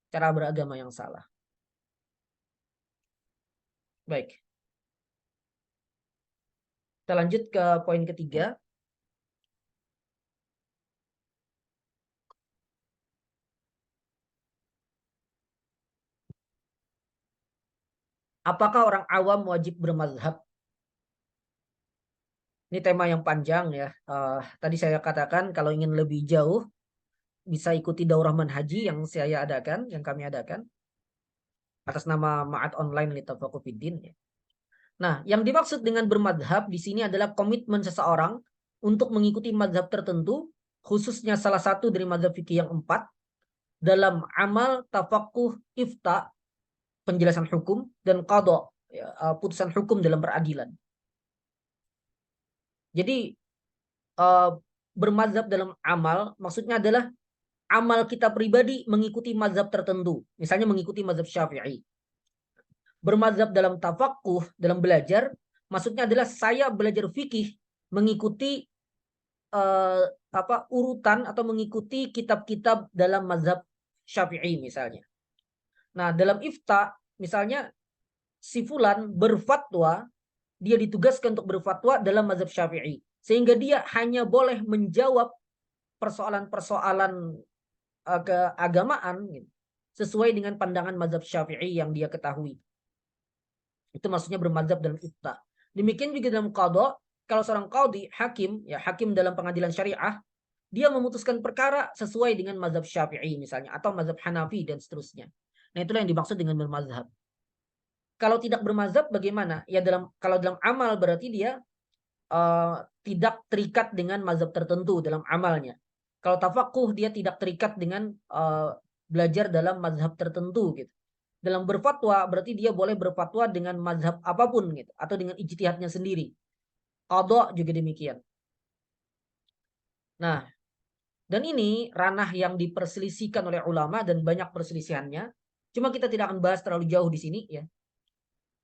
Cara beragama yang salah. Baik. Kita lanjut ke poin ketiga. Apakah orang awam wajib bermazhab? Ini tema yang panjang ya. Tadi saya katakan kalau ingin lebih jauh bisa ikuti daurah manhaji yang saya adakan, yang kami adakan atas nama Ma'at Online Litafaqu Fiddin ya. Nah, yang dimaksud dengan bermadhab di sini adalah komitmen seseorang untuk mengikuti madhab tertentu, khususnya salah satu dari madhab fikih yang 4 dalam amal, tafakuh, ifta, penjelasan hukum, dan qadha, ya, putusan hukum dalam peradilan. Jadi bermadzhab dalam amal maksudnya adalah amal kita pribadi mengikuti mazhab tertentu, misalnya mengikuti mazhab Syafi'i. Bermadzhab dalam tafakuh, dalam belajar, maksudnya adalah saya belajar fikih mengikuti urutan atau mengikuti kitab-kitab dalam mazhab Syafi'i misalnya. Nah, dalam ifta misalnya si fulan berfatwa, dia ditugaskan untuk berfatwa dalam mazhab Syafi'i. Sehingga dia hanya boleh menjawab persoalan-persoalan keagamaan sesuai dengan pandangan mazhab Syafi'i yang dia ketahui. Itu maksudnya bermazhab dalam ifta. Demikian juga dalam qadha, kalau seorang qadhi, hakim, ya hakim dalam pengadilan syariah, dia memutuskan perkara sesuai dengan mazhab Syafi'i misalnya atau mazhab Hanafi dan seterusnya. Nah, itulah yang dimaksud dengan bermazhab. Kalau tidak bermazhab bagaimana? Ya kalau dalam amal berarti dia tidak terikat dengan mazhab tertentu dalam amalnya. Kalau tafakuh dia tidak terikat dengan belajar dalam mazhab tertentu gitu. Dalam berfatwa berarti dia boleh berfatwa dengan mazhab apapun gitu atau dengan ijtihadnya sendiri. Qadha juga demikian. Nah, dan ini ranah yang diperselisihkan oleh ulama dan banyak perselisihannya. Cuma kita tidak akan bahas terlalu jauh di sini ya.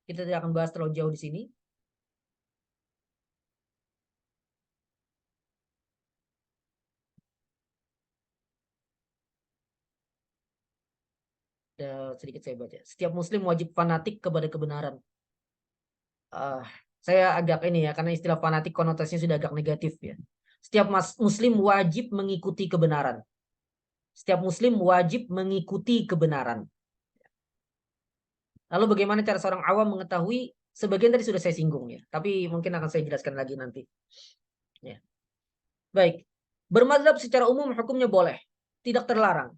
Kita tidak akan bahas terlalu jauh di sini. Sedikit saya baca. Setiap muslim wajib fanatik kepada kebenaran. Saya agak ini ya, karena istilah fanatik konotasinya sudah agak negatif ya. Setiap muslim wajib mengikuti kebenaran. Setiap muslim wajib mengikuti kebenaran. Lalu bagaimana cara seorang awam mengetahui? Sebagian tadi sudah saya singgung ya, tapi mungkin akan saya jelaskan lagi nanti. Ya. Baik, bermadzhab secara umum hukumnya boleh, tidak terlarang,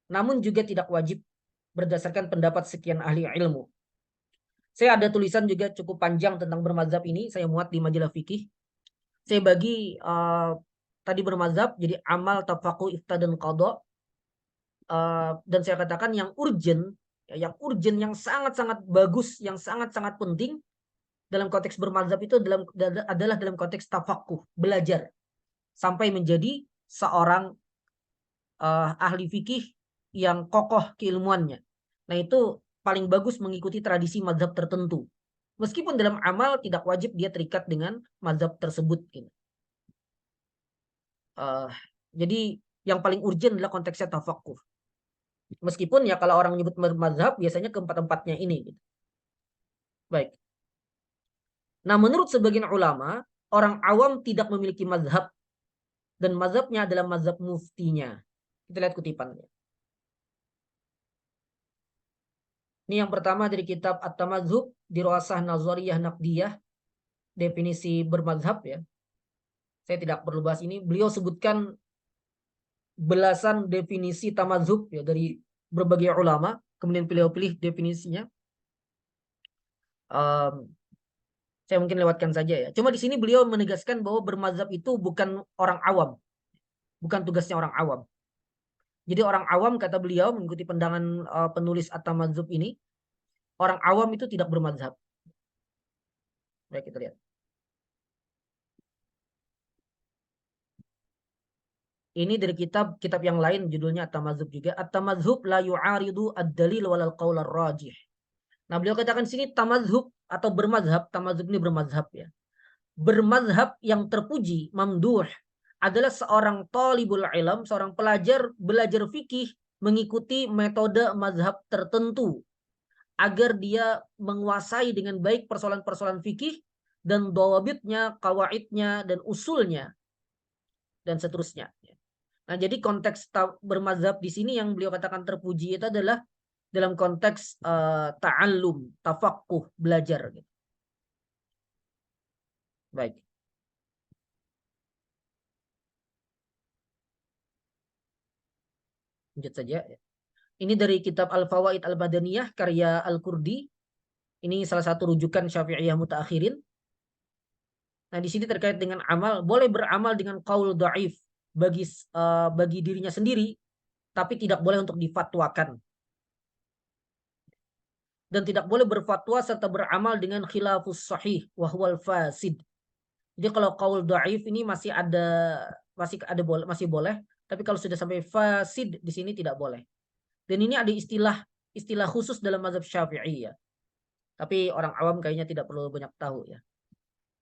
namun juga tidak wajib berdasarkan pendapat sekian ahli ilmu. Saya ada tulisan juga cukup panjang tentang bermadzhab ini, saya muat di majalah fikih. Saya bagi tadi bermadzhab jadi amal, tafakuh, ifta dan qadha. Dan saya katakan yang urgent, yang sangat-sangat bagus, yang sangat-sangat penting dalam konteks bermadzhab itu adalah dalam konteks tafakuh, belajar sampai menjadi seorang ahli fikih yang kokoh keilmuannya. Nah, itu paling bagus mengikuti tradisi mazhab tertentu. Meskipun dalam amal tidak wajib dia terikat dengan mazhab tersebut. Gitu. Jadi yang paling urgent adalah konteksnya tafakuh. Meskipun ya kalau orang menyebut mazhab biasanya keempat-empatnya ini. Gitu. Baik. Nah, menurut sebagian ulama, orang awam tidak memiliki mazhab dan mazhabnya adalah mazhab muftinya. Kita lihat kutipannya. Ini yang pertama dari kitab At-Tamadzhub, Dirasah Nazariyah Naqdiyah, definisi bermazhab ya. Saya tidak perlu bahas ini. Beliau sebutkan belasan definisi tamadzhub ya dari berbagai ulama, kemudian beliau pilih definisinya. Saya mungkin lewatkan saja ya. Cuma di sini beliau menegaskan bahwa bermazhab itu bukan orang awam. Bukan tugasnya orang awam. Jadi orang awam kata beliau mengikuti pandangan penulis At-Tamadzhub ini, orang awam itu tidak bermazhab. Baik, kita lihat. Ini dari kitab yang lain judulnya At-Tamadzhub juga. At-Tamadzhub la yu'aridu ad-dalil walal qaul ar-rajih. Nah, beliau katakan sini tamadzhub atau bermazhab, tamadzhub ini bermazhab ya. Bermazhab yang terpuji, mamduh, adalah seorang talibul ilm, seorang pelajar belajar fikih mengikuti metode mazhab tertentu agar dia menguasai dengan baik persoalan-persoalan fikih dan dawabitnya, kawaidnya dan usulnya dan seterusnya. Nah, jadi konteks bermazhab di sini yang beliau katakan terpuji itu adalah dalam konteks ta'allum, tafaqquh, belajar. Gitu. Baik. Lanjut saja. Ini dari kitab Al-Fawaid Al-Badaniyah karya Al-Qurdi. Ini salah satu rujukan Syafi'iyah mutaakhirin. Nah, di sini terkait dengan amal, boleh beramal dengan qaul dhaif bagi dirinya sendiri, tapi tidak boleh untuk difatwakan. Dan tidak boleh berfatwa serta beramal dengan khilafus sahih wahwal fasid. Jadi kalau qaul dhaif ini masih boleh, tapi kalau sudah sampai fasid di sini tidak boleh. Dan ini ada istilah khusus dalam mazhab Syafi'i ya. Tapi orang awam kayaknya tidak perlu banyak tahu ya.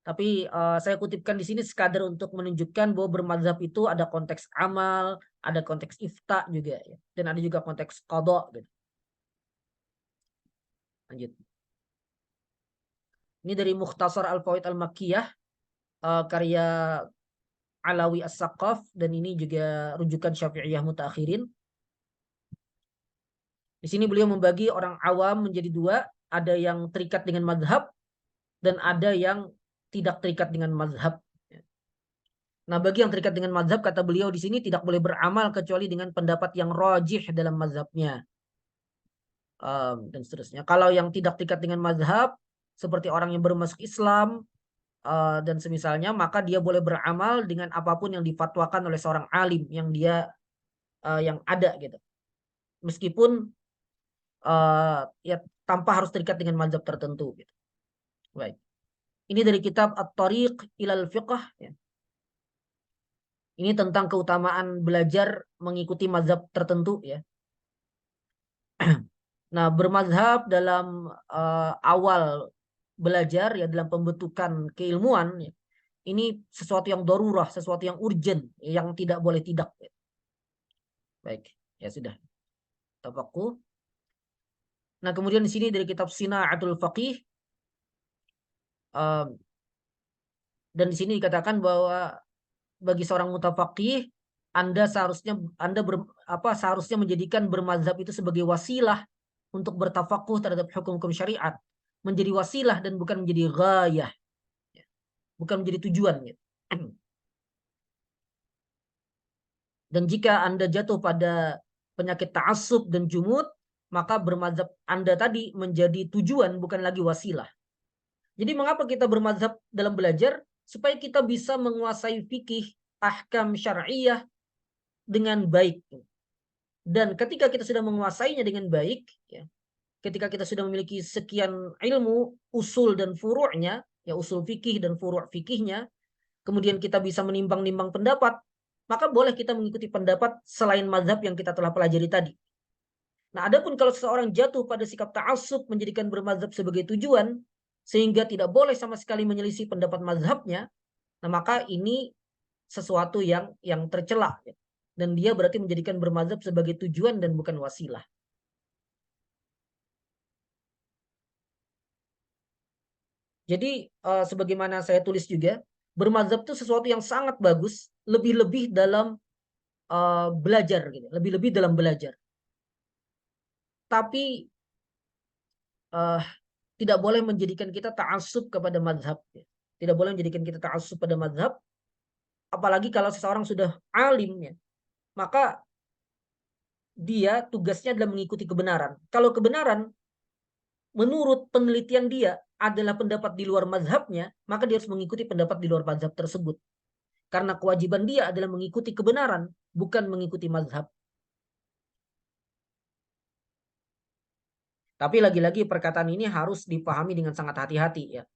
Tapi saya kutipkan di sini sekadar untuk menunjukkan bahwa bermazhab itu ada konteks amal, ada konteks ifta juga ya. Dan ada juga konteks qadha gitu. Lanjut. Ini dari Mukhtasar Al-Fawaid Al-Makkiyah karya Alawi As-Saqaf dan ini juga rujukan Syafi'iyah mutaakhirin. Di sini beliau membagi orang awam menjadi dua, ada yang terikat dengan mazhab dan ada yang tidak terikat dengan mazhab. Nah, bagi yang terikat dengan mazhab, kata beliau di sini tidak boleh beramal kecuali dengan pendapat yang rajih dalam mazhabnya. Dan seterusnya. Kalau yang tidak terikat dengan mazhab, seperti orang yang baru masuk Islam, dan semisalnya, maka dia boleh beramal dengan apapun yang difatwakan oleh seorang alim yang dia yang ada gitu. Meskipun ya tanpa harus terikat dengan mazhab tertentu gitu. Baik. Ini dari kitab At-Tariq ilal Fiqh ya. Ini tentang keutamaan belajar mengikuti mazhab tertentu ya. Nah, bermazhab dalam awal belajar ya, dalam pembentukan keilmuan ya, ini sesuatu yang darurah, sesuatu yang urgent, yang tidak boleh tidak. Baik, ya sudah. Tafakuh. Nah, kemudian di sini dari kitab Sina'atul Faqih, dan di sini dikatakan bahwa bagi seorang mutafaqih, Anda seharusnya menjadikan bermazhab itu sebagai wasilah untuk bertafakuh terhadap hukum-hukum syariat, menjadi wasilah dan bukan menjadi ghayah, bukan menjadi tujuan. Dan jika Anda jatuh pada penyakit ta'assub dan jumud, maka bermazhab Anda tadi menjadi tujuan bukan lagi wasilah. Jadi mengapa kita bermazhab dalam belajar? Supaya kita bisa menguasai fikih, ahkam syar'iyah dengan baik. Dan ketika kita sudah menguasainya dengan baik, ya, ketika kita sudah memiliki sekian ilmu, usul dan furu'nya, ya usul fikih dan furu' fikihnya, kemudian kita bisa menimbang-nimbang pendapat, maka boleh kita mengikuti pendapat selain mazhab yang kita telah pelajari tadi. Nah, adapun kalau seseorang jatuh pada sikap ta'assub menjadikan bermazhab sebagai tujuan, sehingga tidak boleh sama sekali menyelisih pendapat mazhabnya, nah maka ini sesuatu yang tercela. Dan dia berarti menjadikan bermazhab sebagai tujuan dan bukan wasilah. Jadi sebagaimana saya tulis juga, bermazhab itu sesuatu yang sangat bagus, lebih-lebih dalam belajar gitu, lebih-lebih dalam belajar. Tapi tidak boleh menjadikan kita ta'assub kepada mazhab. Tidak boleh menjadikan kita ta'assub pada mazhab, apalagi kalau seseorang sudah alim ya, maka dia tugasnya adalah mengikuti kebenaran. Kalau kebenaran menurut penelitian dia adalah pendapat di luar mazhabnya, maka dia harus mengikuti pendapat di luar mazhab tersebut. Karena kewajiban dia adalah mengikuti kebenaran, bukan mengikuti mazhab. Tapi lagi-lagi perkataan ini harus dipahami dengan sangat hati-hati ya.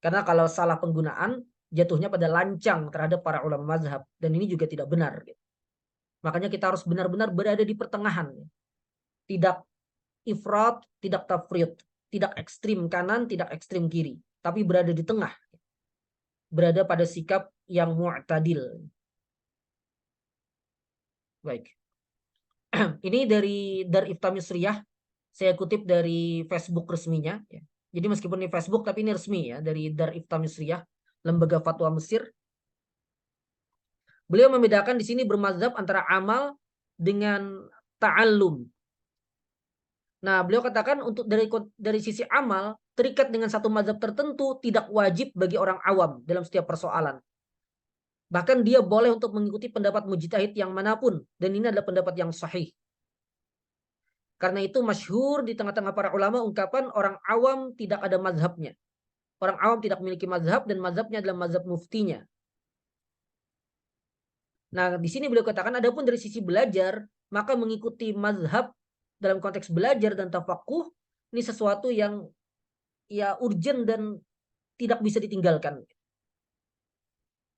Karena kalau salah penggunaan, jatuhnya pada lancang terhadap para ulama mazhab. Dan ini juga tidak benar. Gitu. Makanya kita harus benar-benar berada di pertengahan. Tidak ifrat, tidak tafrit. Tidak ekstrim kanan, tidak ekstrim kiri. Tapi berada di tengah. Berada pada sikap yang mu'tadil. Baik. Ini dari Dar Ifta Misriyah. Saya kutip dari Facebook resminya. Ya. Jadi meskipun ini Facebook, tapi ini resmi ya. Dari Dar Ifta Misriyah, Lembaga Fatwa Mesir. Beliau membedakan di sini bermazhab antara amal dengan ta'allum. Nah, beliau katakan untuk dari sisi amal, terikat dengan satu mazhab tertentu tidak wajib bagi orang awam dalam setiap persoalan. Bahkan dia boleh untuk mengikuti pendapat mujtahid yang manapun. Dan ini adalah pendapat yang sahih. Karena itu masyhur di tengah-tengah para ulama ungkapan orang awam tidak ada mazhabnya. Orang awam tidak memiliki mazhab dan mazhabnya adalah mazhab muftinya. Nah, di sini beliau katakan adapun dari sisi belajar, maka mengikuti mazhab dalam konteks belajar dan tafakuh ini sesuatu yang ya urgent dan tidak bisa ditinggalkan.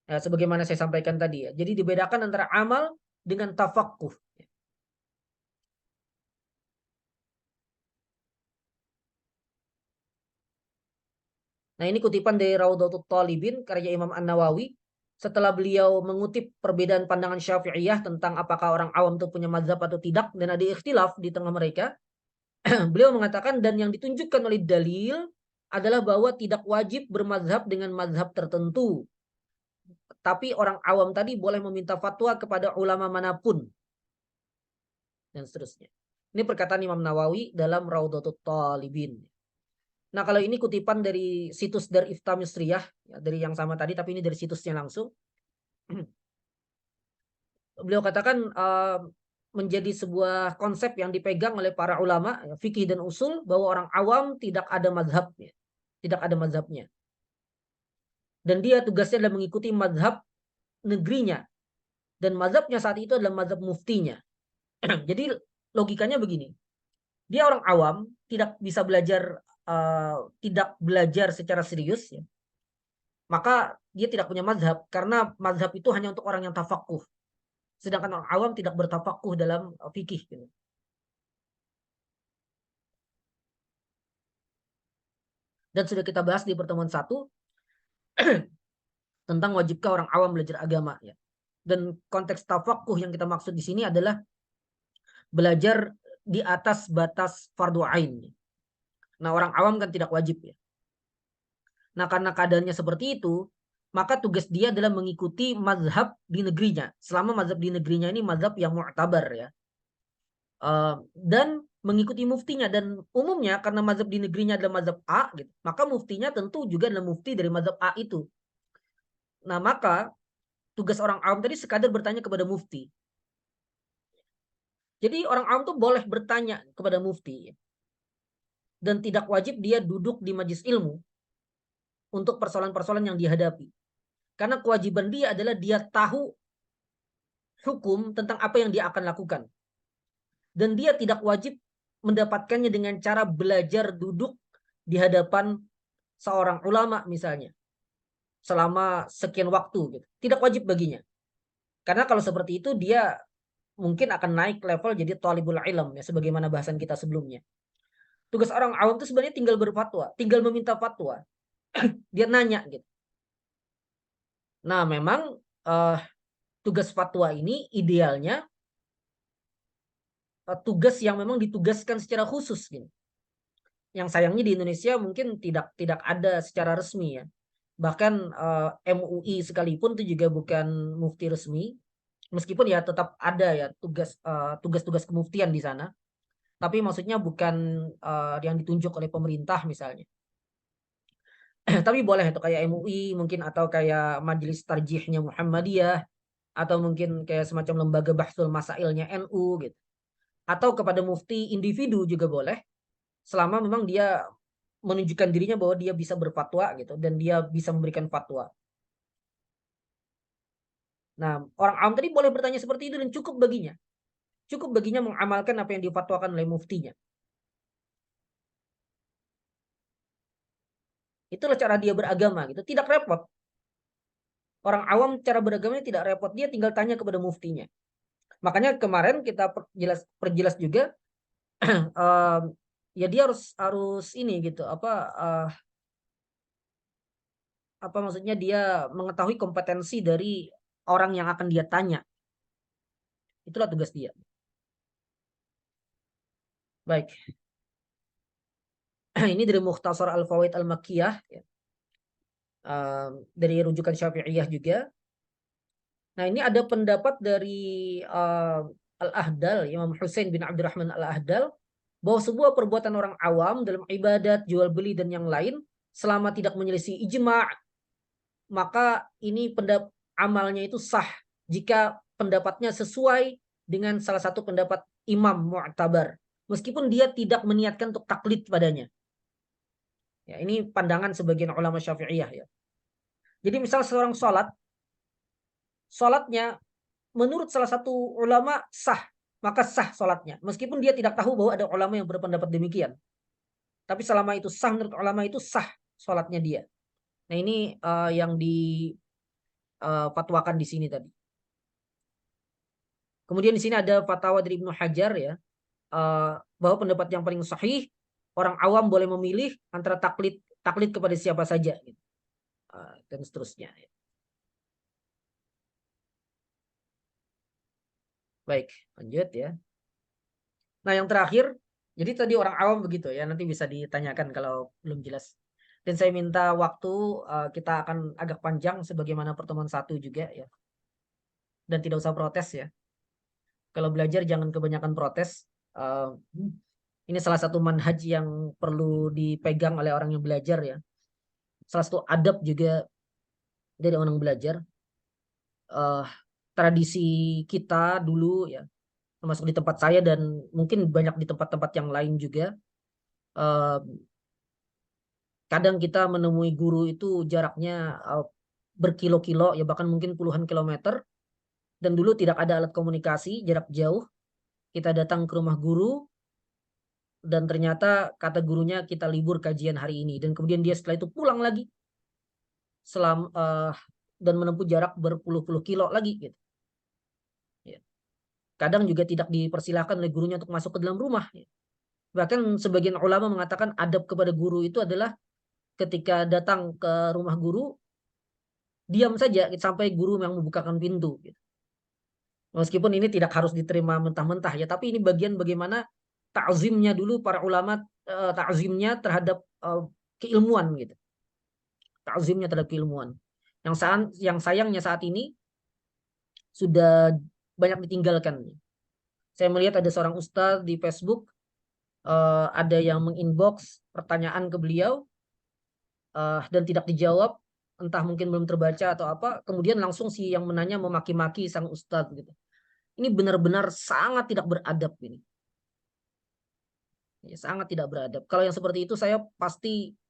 Nah, sebagaimana saya sampaikan tadi ya. Jadi dibedakan antara amal dengan tafakuh. Nah, ini kutipan dari Raudhatul Talibin karya Imam An-Nawawi. Setelah beliau mengutip perbedaan pandangan Syafi'iyah tentang apakah orang awam itu punya mazhab atau tidak dan ada ikhtilaf di tengah mereka, beliau mengatakan dan yang ditunjukkan oleh dalil adalah bahwa tidak wajib bermazhab dengan mazhab tertentu. Tapi orang awam tadi boleh meminta fatwa kepada ulama manapun dan seterusnya. Ini perkataan Imam Nawawi dalam Raudhatut Talibin. Nah, kalau ini kutipan dari situs Dar Ifta Misriyah, ya, dari yang sama tadi, tapi ini dari situsnya langsung. Beliau katakan menjadi sebuah konsep yang dipegang oleh para ulama ya, fikih dan usul, bahwa orang awam tidak ada mazhabnya, tidak ada mazhabnya, dan dia tugasnya adalah mengikuti mazhab negerinya, dan mazhabnya saat itu adalah mazhab muftinya. Jadi logikanya begini, dia orang awam, tidak bisa belajar, tidak belajar secara serius ya, maka dia tidak punya mazhab, karena mazhab itu hanya untuk orang yang tafakuh, sedangkan orang awam tidak bertafakuh dalam fikih gitu. Dan sudah kita bahas di pertemuan 1 tentang wajibkah orang awam belajar agama ya. Dan konteks tafakuh yang kita maksud di sini adalah belajar di atas batas fardu ain. Nah, orang awam kan tidak wajib ya. Nah, karena keadaannya seperti itu, maka tugas dia adalah mengikuti mazhab di negerinya. Selama mazhab di negerinya ini mazhab yang mu'tabar ya. Dan mengikuti muftinya, dan umumnya karena mazhab di negerinya adalah mazhab A gitu, maka muftinya tentu juga adalah mufti dari mazhab A itu. Nah, maka tugas orang awam tadi sekadar bertanya kepada mufti. Jadi orang awam tuh boleh bertanya kepada mufti dan tidak wajib dia duduk di majelis ilmu untuk persoalan-persoalan yang dihadapi. Karena kewajiban dia adalah dia tahu hukum tentang apa yang dia akan lakukan. Dan dia tidak wajib mendapatkannya dengan cara belajar duduk di hadapan seorang ulama misalnya selama sekian waktu gitu. Tidak wajib baginya. Karena kalau seperti itu dia mungkin akan naik level jadi thalibul ilm ya, sebagaimana bahasan kita sebelumnya. Tugas orang awam itu sebenarnya tinggal berfatwa, tinggal meminta fatwa. Dia nanya gitu. Nah, memang tugas fatwa ini idealnya tugas yang memang ditugaskan secara khusus gitu. Yang sayangnya di Indonesia mungkin tidak ada secara resmi ya. Bahkan MUI sekalipun itu juga bukan mufti resmi. Meskipun ya tetap ada ya tugas-tugas kemuftian di sana. Tapi maksudnya bukan yang ditunjuk oleh pemerintah misalnya. Tapi boleh itu kayak MUI mungkin, atau kayak Majelis Tarjihnya Muhammadiyah, atau mungkin kayak semacam lembaga bahsul masailnya NU gitu. Atau kepada mufti individu juga boleh, selama memang dia menunjukkan dirinya bahwa dia bisa berfatwa gitu dan dia bisa memberikan fatwa. Nah, orang awam tadi boleh bertanya seperti itu dan cukup baginya. Cukup baginya mengamalkan apa yang difatwakan oleh muftinya. Itulah cara dia beragama gitu, tidak repot. Orang awam cara beragamanya tidak repot, dia tinggal tanya kepada muftinya. Makanya kemarin kita perjelas juga ya dia harus ini gitu, apa maksudnya, dia mengetahui kompetensi dari orang yang akan dia tanya. Itulah tugas dia. Baik. Ini dari Mukhtasar Al-Fawaid Al-Makkiyah ya. Dari rujukan Syafi'iyah juga. Nah, ini ada pendapat dari Al-Ahdal, Imam Husain bin Abdurrahman Al-Ahdal, bahwa sebuah perbuatan orang awam dalam ibadat, jual beli dan yang lain, selama tidak menyelisih ijma', maka ini amalnya itu sah jika pendapatnya sesuai dengan salah satu pendapat imam mu'tabar, meskipun dia tidak meniatkan untuk taklid padanya. Ya, ini pandangan sebagian ulama Syafi'iyah ya. Jadi misal seorang sholatnya menurut salah satu ulama sah, maka sah sholatnya, meskipun dia tidak tahu bahwa ada ulama yang berpendapat demikian. Tapi selama itu sah menurut ulama itu sah sholatnya dia. Nah, ini yang difatwakan di sini tadi. Kemudian di sini ada fatwa dari Ibnu Hajar ya, bahwa pendapat yang paling sahih, orang awam boleh memilih antara taklid kepada siapa saja gitu. Dan seterusnya. Baik, lanjut ya. Nah, yang terakhir, jadi tadi orang awam begitu ya, nanti bisa ditanyakan kalau belum jelas. Dan saya minta waktu, kita akan agak panjang sebagaimana pertemuan 1 juga ya. Dan tidak usah protes ya. Kalau belajar jangan kebanyakan protes. Uh, ini salah satu manhaj yang perlu dipegang oleh orang yang belajar ya. Salah satu adab juga dari orang belajar. Uh, Tradisi kita dulu ya, termasuk di tempat saya dan mungkin banyak di tempat-tempat yang lain juga. Uh, Kadang kita menemui guru itu jaraknya berkilo-kilo ya, bahkan mungkin puluhan kilometer. Dan dulu tidak ada alat komunikasi jarak jauh. Kita datang ke rumah guru dan ternyata kata gurunya kita libur kajian hari ini. Dan kemudian dia setelah itu pulang lagi dan menempuh jarak berpuluh-puluh kilo lagi gitu. Ya. Kadang juga tidak dipersilahkan oleh gurunya untuk masuk ke dalam rumah. Ya. Bahkan sebagian ulama mengatakan adab kepada guru itu adalah ketika datang ke rumah guru, diam saja sampai guru yang membukakan pintu. Gitu. Meskipun ini tidak harus diterima mentah-mentah ya, tapi ini bagian bagaimana ta'zimnya dulu para ulama, ta'zimnya terhadap keilmuan gitu. Ta'zimnya terhadap keilmuan. Yang sayangnya saat ini sudah banyak ditinggalkan. Saya melihat ada seorang ustadz di Facebook, ada yang menginbox pertanyaan ke beliau dan tidak dijawab, entah mungkin belum terbaca atau apa, kemudian langsung si yang menanya memaki-maki sang ustadz gitu. Ini benar-benar sangat tidak beradab ini. Ya, sangat tidak beradab. Kalau yang seperti itu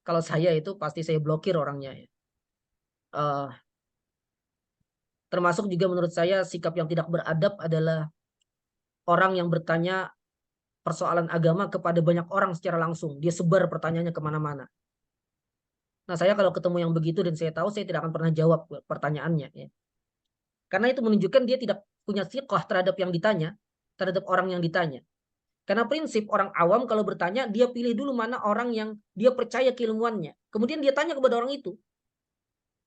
kalau saya itu pasti saya blokir orangnya ya. Termasuk juga menurut saya sikap yang tidak beradab adalah orang yang bertanya persoalan agama kepada banyak orang secara langsung. Dia sebar pertanyaannya kemana-mana. Nah, saya kalau ketemu yang begitu dan saya tahu, saya tidak akan pernah jawab pertanyaannya. Ya. Karena itu menunjukkan dia tidak punya thiqah terhadap yang ditanya, terhadap orang yang ditanya. Karena prinsip orang awam kalau bertanya, dia pilih dulu mana orang yang dia percaya keilmuannya. Kemudian dia tanya kepada orang itu,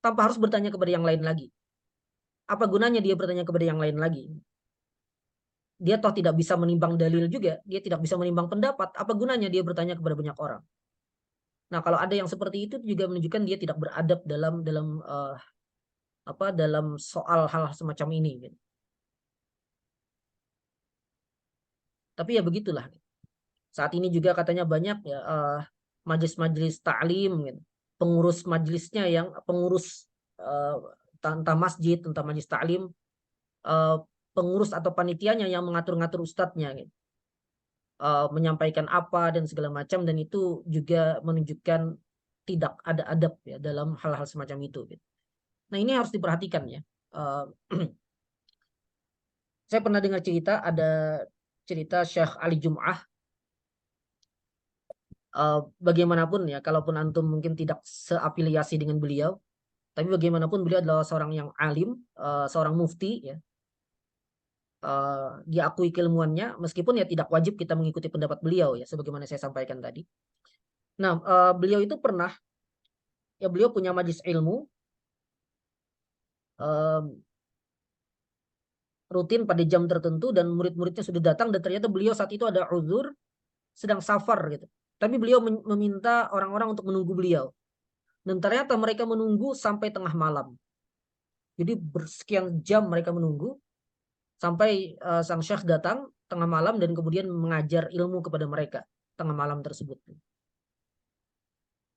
tanpa harus bertanya kepada yang lain lagi. Apa gunanya dia bertanya kepada yang lain lagi? Dia toh tidak bisa menimbang dalil juga, dia tidak bisa menimbang pendapat. Apa gunanya dia bertanya kepada banyak orang? Nah, kalau ada yang seperti itu juga menunjukkan dia tidak beradab dalam soal hal semacam ini. Gitu. Tapi ya begitulah. Saat ini juga katanya banyak ya majelis-majelis ta'lim, gitu. Pengurus entah masjid, entah majelis ta'lim, pengurus atau panitianya yang mengatur-ngatur ustadznya, gitu. Menyampaikan apa dan segala macam, dan itu juga menunjukkan tidak ada adab ya dalam hal-hal semacam itu. Gitu. Nah, ini harus diperhatikan ya. Saya pernah dengar ada cerita Syekh Ali Jum'ah. Bagaimanapun ya, kalaupun antum mungkin tidak seafiliasi dengan beliau, tapi bagaimanapun beliau adalah seorang yang alim, seorang mufti ya. Diakui keilmuannya, meskipun ya tidak wajib kita mengikuti pendapat beliau ya, sebagaimana saya sampaikan tadi. Nah, beliau itu pernah ya, beliau punya majelis ilmu rutin pada jam tertentu dan murid-muridnya sudah datang, dan ternyata beliau saat itu ada uzur, sedang safar gitu. Tapi beliau meminta orang-orang untuk menunggu beliau. Dan ternyata mereka menunggu sampai tengah malam. Jadi bersekian jam mereka menunggu sampai sang syekh datang tengah malam dan kemudian mengajar ilmu kepada mereka tengah malam tersebut.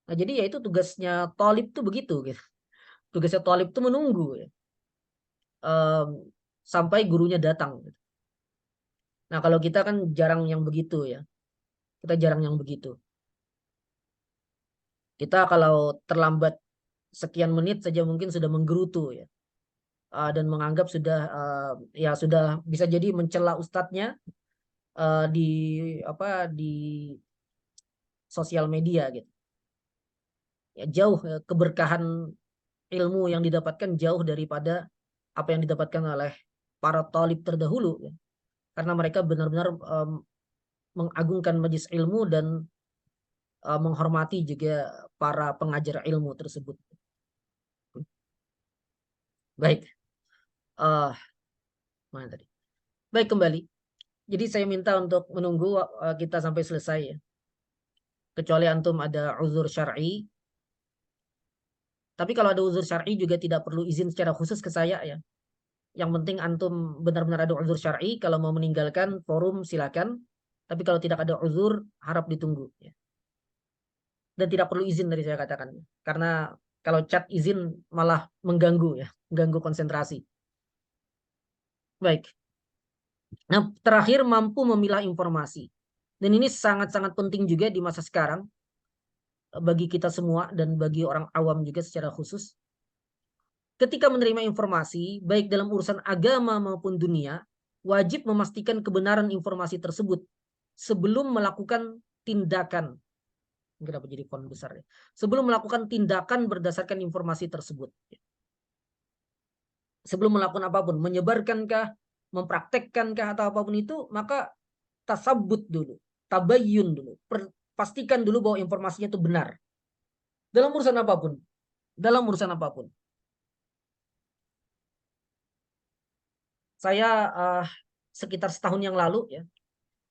Nah, jadi ya itu tugasnya thalib tuh begitu gitu. Tugasnya thalib tuh menunggu ya. Sampai gurunya datang. Nah, kalau kita kan jarang yang begitu ya. Kita jarang yang begitu. Kita kalau terlambat sekian menit saja mungkin sudah menggerutu ya. Dan menganggap sudah bisa jadi mencela ustadznya di sosial media gitu. Ya, jauh keberkahan ilmu yang didapatkan jauh daripada apa yang didapatkan oleh para thalib terdahulu ya. Karena mereka benar-benar mengagungkan majelis ilmu dan menghormati juga para pengajar ilmu tersebut. Baik, mana tadi? Baik, kembali. Jadi saya minta untuk menunggu kita sampai selesai ya. Kecuali antum ada uzur syar'i. Tapi kalau ada uzur syar'i juga tidak perlu izin secara khusus ke saya ya. Yang penting antum benar-benar ada uzur syar'i. Kalau mau meninggalkan forum silakan. Tapi kalau tidak ada uzur, harap ditunggu. Ya. Dan tidak perlu izin tadi saya katakan. Karena kalau chat izin malah mengganggu ya, mengganggu konsentrasi. Baik. Nah, terakhir mampu memilah informasi. Dan ini sangat-sangat penting juga di masa sekarang bagi kita semua dan bagi orang awam juga secara khusus. Ketika menerima informasi, baik dalam urusan agama maupun dunia, wajib memastikan kebenaran informasi tersebut sebelum melakukan tindakan. Kenapa jadi font besar ya? Sebelum melakukan tindakan berdasarkan informasi tersebut. Sebelum melakukan apapun, menyebarkankah, mempraktekkankah atau apapun itu, maka tasabut dulu, tabayyun dulu, pastikan dulu bahwa informasinya itu benar. Dalam urusan apapun, dalam urusan apapun. Saya sekitar setahun yang lalu ya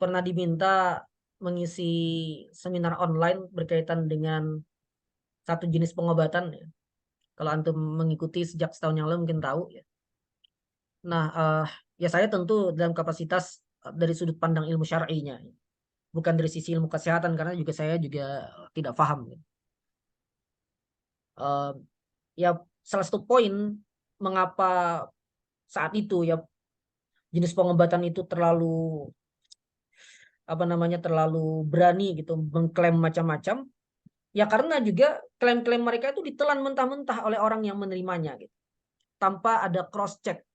pernah diminta mengisi seminar online berkaitan dengan satu jenis pengobatan ya. Kalau antum mengikuti sejak setahun yang lalu mungkin tahu ya. Nah, ya saya tentu dalam kapasitas dari sudut pandang ilmu syar'inya, ya. Bukan dari sisi ilmu kesehatan karena juga saya juga tidak paham. Ya. Ya salah satu poin mengapa saat itu ya jenis pengobatan itu terlalu terlalu berani gitu mengklaim macam-macam ya karena juga klaim-klaim mereka itu ditelan mentah-mentah oleh orang yang menerimanya gitu tanpa ada cross check,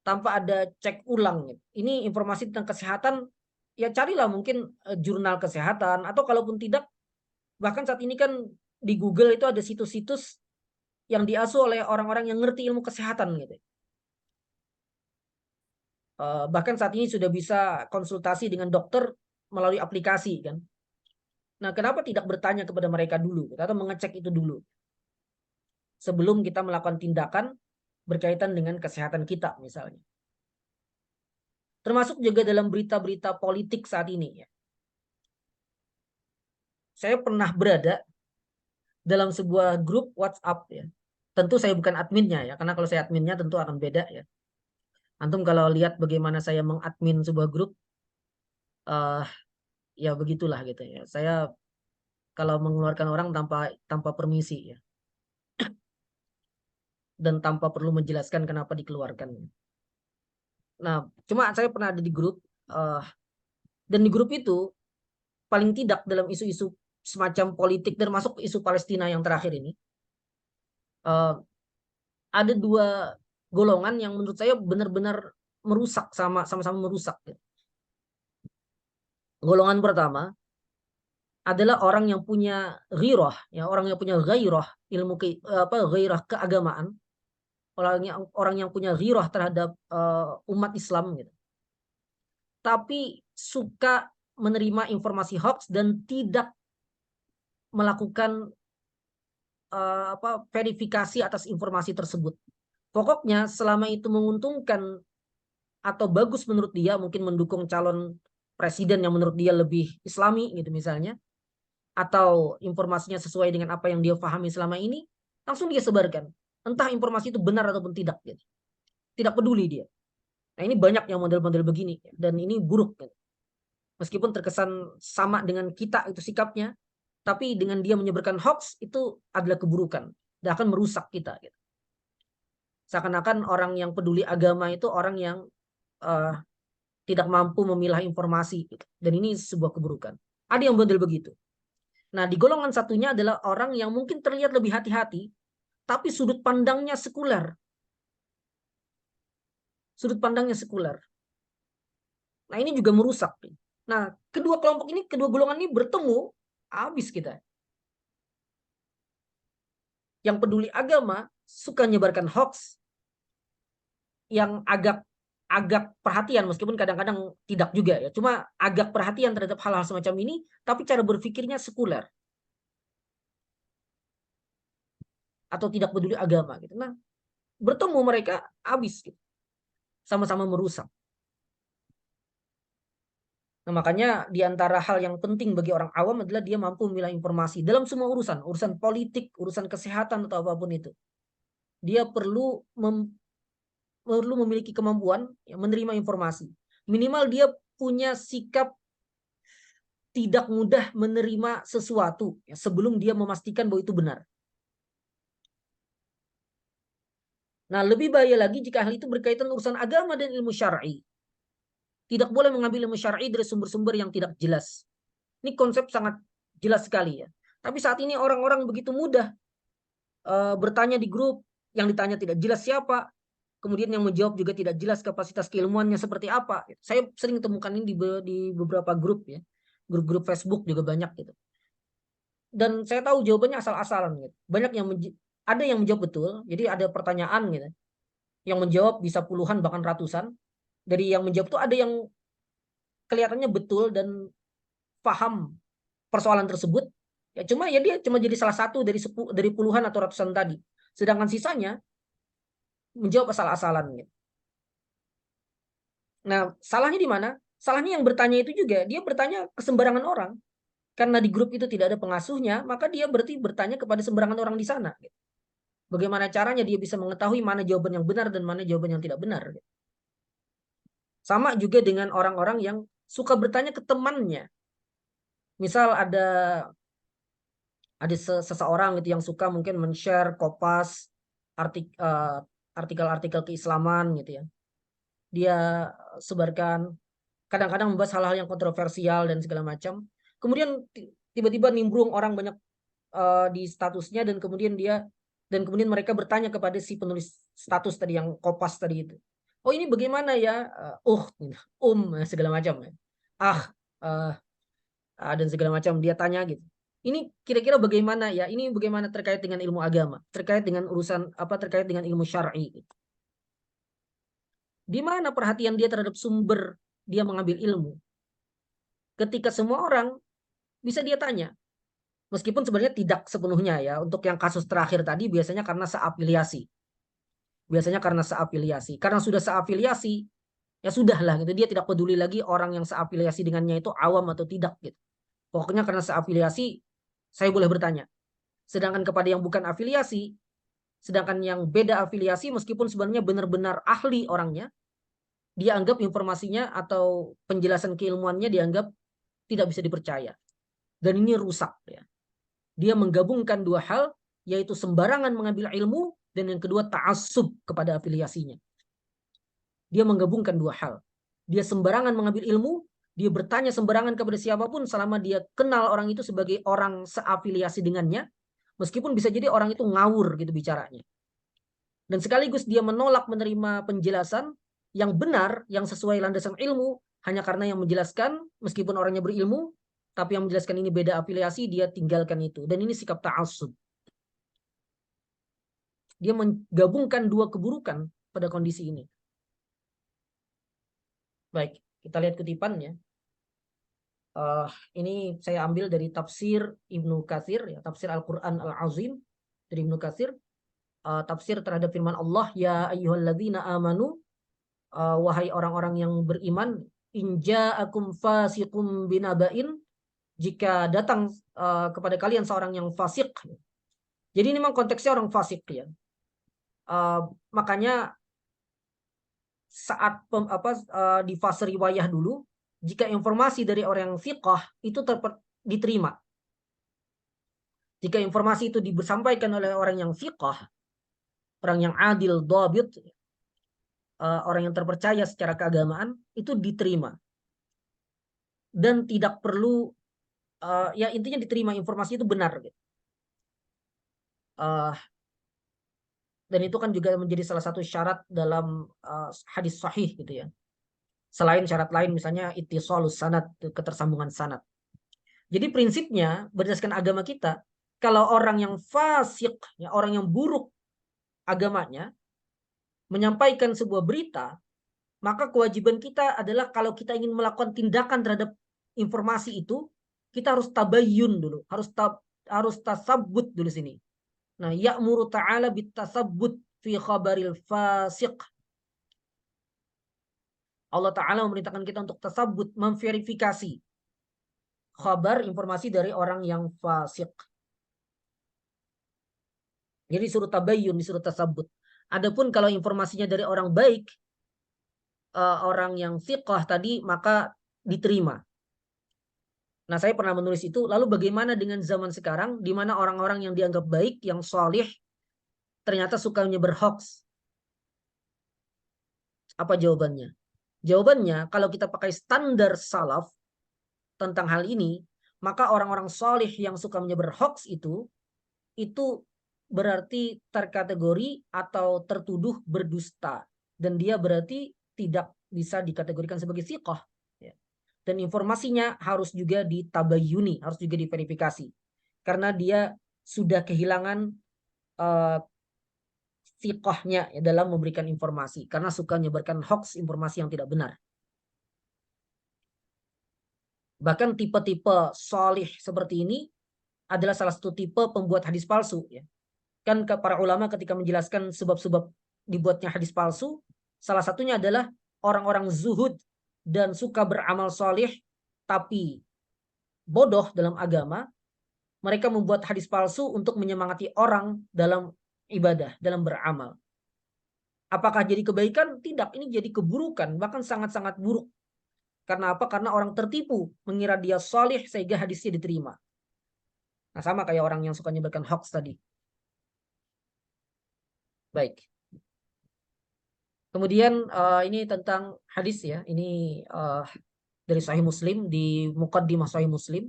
tanpa ada cek ulang gitu. Ini informasi tentang kesehatan ya carilah mungkin jurnal kesehatan atau kalaupun tidak bahkan saat ini kan di Google itu ada situs-situs yang diasuh oleh orang-orang yang ngerti ilmu kesehatan gitu. Bahkan saat ini sudah bisa konsultasi dengan dokter melalui aplikasi kan. Nah, kenapa tidak bertanya kepada mereka dulu atau mengecek itu dulu sebelum kita melakukan tindakan berkaitan dengan kesehatan kita misalnya. Termasuk juga dalam berita-berita politik saat ini ya. Saya pernah berada dalam sebuah grup WhatsApp ya. Tentu saya bukan adminnya ya, karena kalau saya adminnya tentu akan beda ya. Antum kalau lihat bagaimana saya mengadmin sebuah grup, ya begitulah gitu ya. Saya kalau mengeluarkan orang tanpa permisi ya, dan tanpa perlu menjelaskan kenapa dikeluarkan. Nah, cuma saya pernah ada di grup, dan di grup itu paling tidak dalam isu-isu semacam politik dan masuk isu Palestina yang terakhir ini, ada dua golongan yang menurut saya benar-benar merusak sama-sama merusak. Golongan pertama adalah orang yang punya ghirah, ya orang yang punya gairah gairah keagamaan, orang yang punya ghirah terhadap umat Islam gitu. Tapi suka menerima informasi hoax dan tidak melakukan verifikasi atas informasi tersebut. Pokoknya selama itu menguntungkan atau bagus menurut dia, mungkin mendukung calon presiden yang menurut dia lebih Islami gitu misalnya, atau informasinya sesuai dengan apa yang dia pahami selama ini, langsung dia sebarkan. Entah informasi itu benar ataupun tidak. Gitu. Tidak peduli dia. Nah ini banyak yang model-model begini. Dan ini buruk. Gitu. Meskipun terkesan sama dengan kita itu sikapnya, tapi dengan dia menyebarkan hoax itu adalah keburukan dan akan merusak kita gitu. Seakan-akan orang yang peduli agama itu orang yang tidak mampu memilah informasi gitu. Dan ini sebuah keburukan. Ada yang model begitu. Nah, di golongan satunya adalah orang yang mungkin terlihat lebih hati-hati tapi sudut pandangnya sekuler. Sudut pandangnya sekuler. Nah, ini juga merusak. Nah, kedua kelompok ini, kedua golongan ini bertemu, habis kita. Yang peduli agama suka menyebarkan hoax yang agak perhatian meskipun kadang-kadang tidak juga ya. Cuma agak perhatian terhadap hal-hal semacam ini tapi cara berpikirnya sekuler atau tidak peduli agama gitu. Nah, bertemu mereka habis gitu. Sama-sama merusak. Nah, makanya di antara hal yang penting bagi orang awam adalah dia mampu memilah informasi dalam semua urusan, urusan politik, urusan kesehatan atau apapun itu. Dia perlu memiliki kemampuan ya, menerima informasi. Minimal dia punya sikap tidak mudah menerima sesuatu ya, sebelum dia memastikan bahwa itu benar. Nah, lebih bahaya lagi jika hal itu berkaitan urusan agama dan ilmu syar'i. Tidak boleh mengambil ilmu syar'i dari sumber-sumber yang tidak jelas. Ini konsep sangat jelas sekali ya. Tapi saat ini orang-orang begitu mudah bertanya di grup, yang ditanya tidak jelas siapa, kemudian yang menjawab juga tidak jelas kapasitas keilmuannya seperti apa. Saya sering temukan ini di beberapa grup ya, grup-grup Facebook juga banyak gitu. Dan saya tahu jawabannya asal-asalan gitu. Banyak yang ada yang menjawab betul, jadi ada pertanyaan gitu, yang menjawab bisa puluhan bahkan ratusan. Dari yang menjawab tuh ada yang kelihatannya betul dan paham persoalan tersebut. Ya cuma ya dia cuma jadi salah satu dari puluhan atau ratusan tadi. Sedangkan sisanya menjawab asal-asalan gitu. Nah, salahnya di mana? Salahnya yang bertanya itu juga dia bertanya ke sembarangan orang. Karena di grup itu tidak ada pengasuhnya, maka dia berarti bertanya kepada sembarangan orang di sana gitu. Bagaimana caranya dia bisa mengetahui mana jawaban yang benar dan mana jawaban yang tidak benar gitu. Sama juga dengan orang-orang yang suka bertanya ke temannya. Misal ada seseorang gitu yang suka mungkin men-share kopas artikel-artikel keislaman gitu ya. Dia sebarkan, kadang-kadang membahas hal-hal yang kontroversial dan segala macam. Kemudian tiba-tiba nimbrung orang banyak di statusnya dan kemudian mereka bertanya kepada si penulis status tadi yang kopas tadi itu. Oh ini bagaimana ya? Segala macam ya. Ah, uh, dan segala macam dia tanya gitu. Ini kira-kira bagaimana ya? Ini bagaimana terkait dengan ilmu agama, terkait dengan urusan apa terkait dengan ilmu syar'i. Gitu. Di mana perhatian dia terhadap sumber dia mengambil ilmu? Ketika semua orang bisa dia tanya, meskipun sebenarnya tidak sepenuhnya ya. Untuk yang kasus terakhir tadi biasanya karena seafiliasi. Karena sudah seafiliasi, ya sudahlah gitu. Dia tidak peduli lagi orang yang seafiliasi dengannya itu awam atau tidak gitu. Pokoknya karena seafiliasi, saya boleh bertanya. Sedangkan kepada yang bukan afiliasi, sedangkan yang beda afiliasi meskipun sebenarnya benar-benar ahli orangnya, dia anggap informasinya atau penjelasan keilmuannya dianggap tidak bisa dipercaya. Dan ini rusak ya. Dia menggabungkan dua hal, yaitu sembarangan mengambil ilmu dan yang kedua ta'assub kepada afiliasinya. Dia menggabungkan dua hal. Dia sembarangan mengambil ilmu, dia bertanya sembarangan kepada siapapun selama dia kenal orang itu sebagai orang seafiliasi dengannya, meskipun bisa jadi orang itu ngawur gitu bicaranya. Dan sekaligus dia menolak menerima penjelasan yang benar, yang sesuai landasan ilmu, hanya karena yang menjelaskan, meskipun orangnya berilmu, tapi yang menjelaskan ini beda afiliasi, dia tinggalkan itu. Dan ini sikap ta'assub. Dia menggabungkan dua keburukan pada kondisi ini. Baik, kita lihat kutipannya. Ini saya ambil dari tafsir Ibnu Katsir, ya, tafsir Al-Quran Al-Azim dari Ibnu Katsir. Tafsir terhadap firman Allah, ya ayyuhalladzina amanu, wahai orang-orang yang beriman, in ja'akum fasiqum binaba'in, jika datang kepada kalian seorang yang fasik. Jadi ini memang konteksnya orang fasik ya. Makanya saat di fase riwayah dulu, jika informasi dari orang yang thiqah itu diterima. Jika informasi itu disampaikan oleh orang yang thiqah, orang yang adil, dhabit, orang yang terpercaya secara keagamaan, itu diterima. Dan tidak perlu, ya intinya diterima, informasi itu benar. Dan itu kan juga menjadi salah satu syarat dalam hadis sahih gitu ya. Selain syarat lain misalnya ittisalus sanad, ketersambungan sanad. Jadi prinsipnya berdasarkan agama kita, kalau orang yang fasik, ya, orang yang buruk agamanya, menyampaikan sebuah berita, maka kewajiban kita adalah kalau kita ingin melakukan tindakan terhadap informasi itu, kita harus tabayyun dulu, harus tasabbut dulu sini. Nah, ya'muru ta'ala bitasabbut fi khabaril fasiq. Allah Ta'ala memerintahkan kita untuk tasabbut, memverifikasi khabar, informasi dari orang yang fasik. Jadi disuruh tabayyun, disuruh tasabbut. Adapun kalau informasinya dari orang baik, orang yang thiqah tadi, maka diterima. Nah, saya pernah menulis itu. Lalu bagaimana dengan zaman sekarang, di mana orang-orang yang dianggap baik, yang solih, ternyata suka menyebar hoax? Apa jawabannya? Jawabannya, kalau kita pakai standar salaf tentang hal ini, maka orang-orang solih yang suka menyebar hoax itu berarti terkategori atau tertuduh berdusta. Dan dia berarti tidak bisa dikategorikan sebagai siqah. Ya. Dan informasinya harus juga ditabayuni, harus juga diverifikasi. Karena dia sudah kehilangan siqahnya ya, dalam memberikan informasi. Karena suka menyebarkan hoax, informasi yang tidak benar. Bahkan tipe-tipe solih seperti ini adalah salah satu tipe pembuat hadis palsu. Ya. Kan para ulama ketika menjelaskan sebab-sebab dibuatnya hadis palsu, salah satunya adalah orang-orang zuhud dan suka beramal solih, tapi bodoh dalam agama. Mereka membuat hadis palsu untuk menyemangati orang dalam ibadah, dalam beramal. Apakah jadi kebaikan? Tidak, ini jadi keburukan, bahkan sangat-sangat buruk. Karena apa? Karena orang tertipu, mengira dia solih sehingga hadisnya diterima. Nah, sama kayak orang yang suka nyebarkan hoax tadi. Baik. Kemudian ini tentang hadis ya. Ini dari Sahih Muslim, di Muqaddimah Sahih Muslim.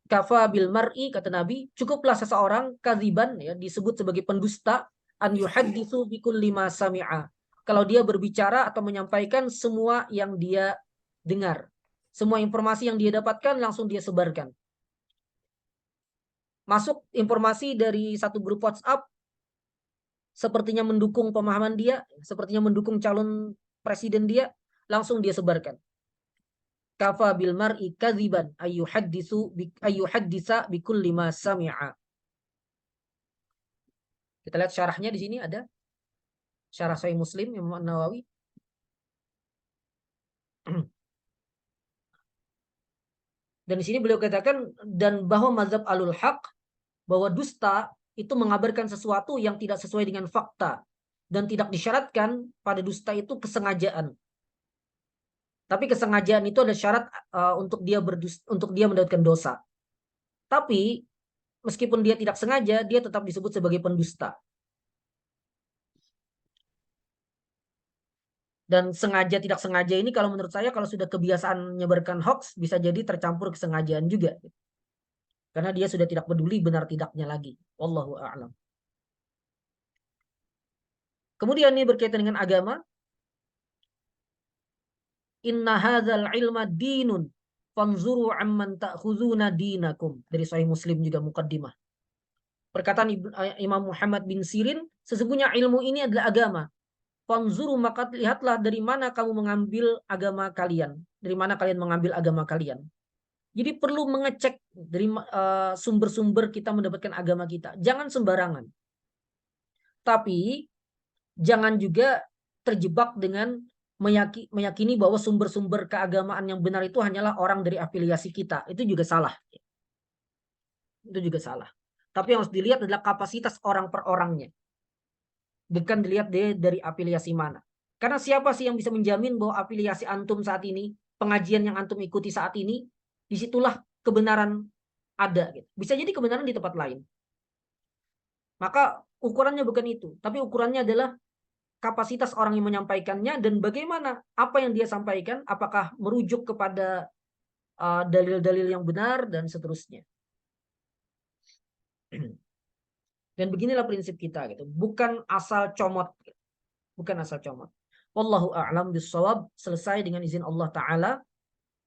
Kafa bil mar'i, kata Nabi, cukuplah seseorang kadziban, ya, disebut sebagai pendusta, an yuhadditsu bikulli ma sami'a. Kalau dia berbicara atau menyampaikan semua yang dia dengar. Semua informasi yang dia dapatkan langsung dia sebarkan. Masuk informasi dari satu grup WhatsApp, sepertinya mendukung pemahaman dia, sepertinya mendukung calon presiden dia, langsung dia sebarkan. Kafa bil mar'i kadziban ayyuhaddisa bikulli ma sami'a. Kita lihat syarahnya di sini ada syarah Sahih Muslim Imam An-Nawawi. Dan di sini beliau katakan dan bahwa mazhab alul haq, bahwa dusta itu mengabarkan sesuatu yang tidak sesuai dengan fakta dan tidak disyaratkan pada dusta itu kesengajaan. Tapi kesengajaan itu ada syarat untuk dia mendapatkan dosa. Tapi meskipun dia tidak sengaja, dia tetap disebut sebagai pendusta. Dan sengaja tidak sengaja ini kalau menurut saya kalau sudah kebiasaan menyebarkan hoax bisa jadi tercampur kesengajaan juga. Karena dia sudah tidak peduli benar tidaknya lagi. Wallahu a'lam. Kemudian ini berkaitan dengan agama. Inna hadzal ilma dinun fanzuru amman ta'khuzuna dinakum. Dari Sahih Muslim juga mukaddimah. Perkataan Imam Muhammad bin Sirin, sesungguhnya ilmu ini adalah agama. Fanzuru, maka lihatlah dari mana kamu mengambil agama kalian. Dari mana kalian mengambil agama kalian. Jadi perlu mengecek dari sumber-sumber kita mendapatkan agama kita. Jangan sembarangan. Tapi jangan juga terjebak dengan meyakini bahwa sumber-sumber keagamaan yang benar itu hanyalah orang dari afiliasi kita. Itu juga salah. Itu juga salah. Tapi yang harus dilihat adalah kapasitas orang per orangnya. Bukan dilihat dari afiliasi mana. Karena siapa sih yang bisa menjamin bahwa afiliasi antum saat ini, pengajian yang antum ikuti saat ini, disitulah kebenaran ada. Gitu. Bisa jadi kebenaran di tempat lain. Maka ukurannya bukan itu. Tapi ukurannya adalah kapasitas orang yang menyampaikannya dan bagaimana apa yang dia sampaikan, apakah merujuk kepada dalil-dalil yang benar dan seterusnya. Dan beginilah prinsip kita gitu, bukan asal comot, bukan asal comot. Wallahu a'lam bishawab. Selesai dengan izin Allah Ta'ala.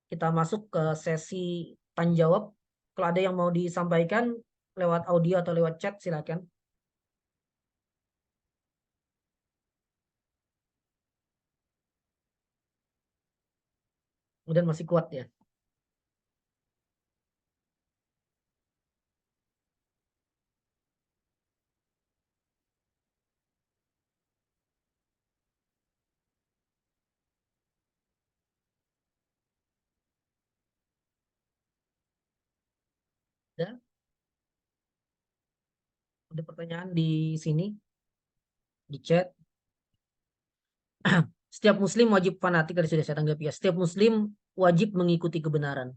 Kita masuk ke sesi tanya jawab. Kalau ada yang mau disampaikan lewat audio atau lewat chat silakan. Kemudian masih kuat ya. Ada, ada pertanyaan di sini di chat. Setiap muslim wajib fanatik, tadi sudah saya tanggapi ya. Setiap muslim wajib mengikuti kebenaran.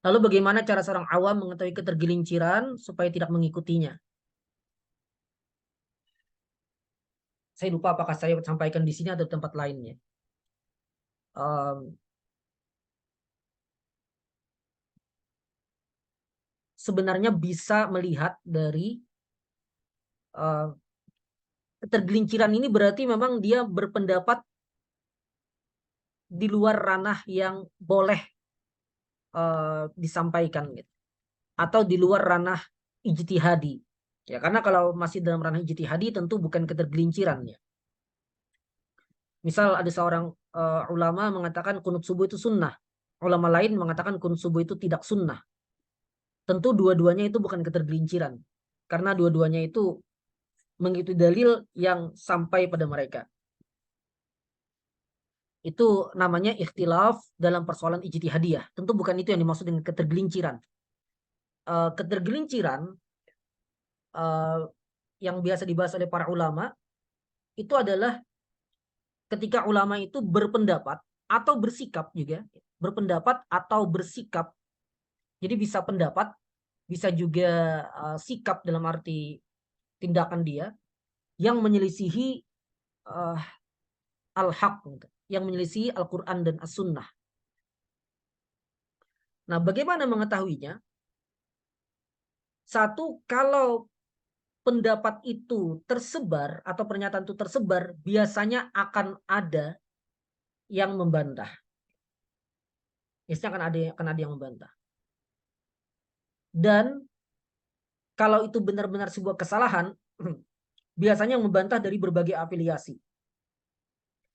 Lalu bagaimana cara seorang awam mengetahui ketergelinciran supaya tidak mengikutinya? Saya lupa apakah saya sampaikan di sini atau tempat lainnya. Sebenarnya bisa melihat dari ketergelinciran ini berarti memang dia berpendapat di luar ranah yang boleh disampaikan gitu. Atau di luar ranah ijtihadi. Ya, karena kalau masih dalam ranah ijtihadi tentu bukan ketergelinciran ya. Misal ada seorang ulama mengatakan kunut subuh itu sunnah. Ulama lain mengatakan kunut subuh itu tidak sunnah. Tentu dua-duanya itu bukan ketergelinciran. Karena dua-duanya itu mengikuti dalil yang sampai pada mereka. Itu namanya ikhtilaf dalam persoalan ijtihadiyah. Tentu bukan itu yang dimaksud dengan ketergelinciran. Ketergelinciran yang biasa dibahas oleh para ulama itu adalah ketika ulama itu berpendapat atau bersikap juga, berpendapat atau bersikap. Jadi bisa pendapat, bisa juga sikap dalam arti tindakan dia yang menyelisihi uh, al-haq, yang menyelisihi Al-Quran dan As-Sunnah. Nah, bagaimana mengetahuinya? Satu, kalau pendapat itu tersebar atau pernyataan itu tersebar, biasanya akan ada yang membantah. Biasanya akan ada yang membantah. Dan kalau itu benar-benar sebuah kesalahan, biasanya membantah dari berbagai afiliasi.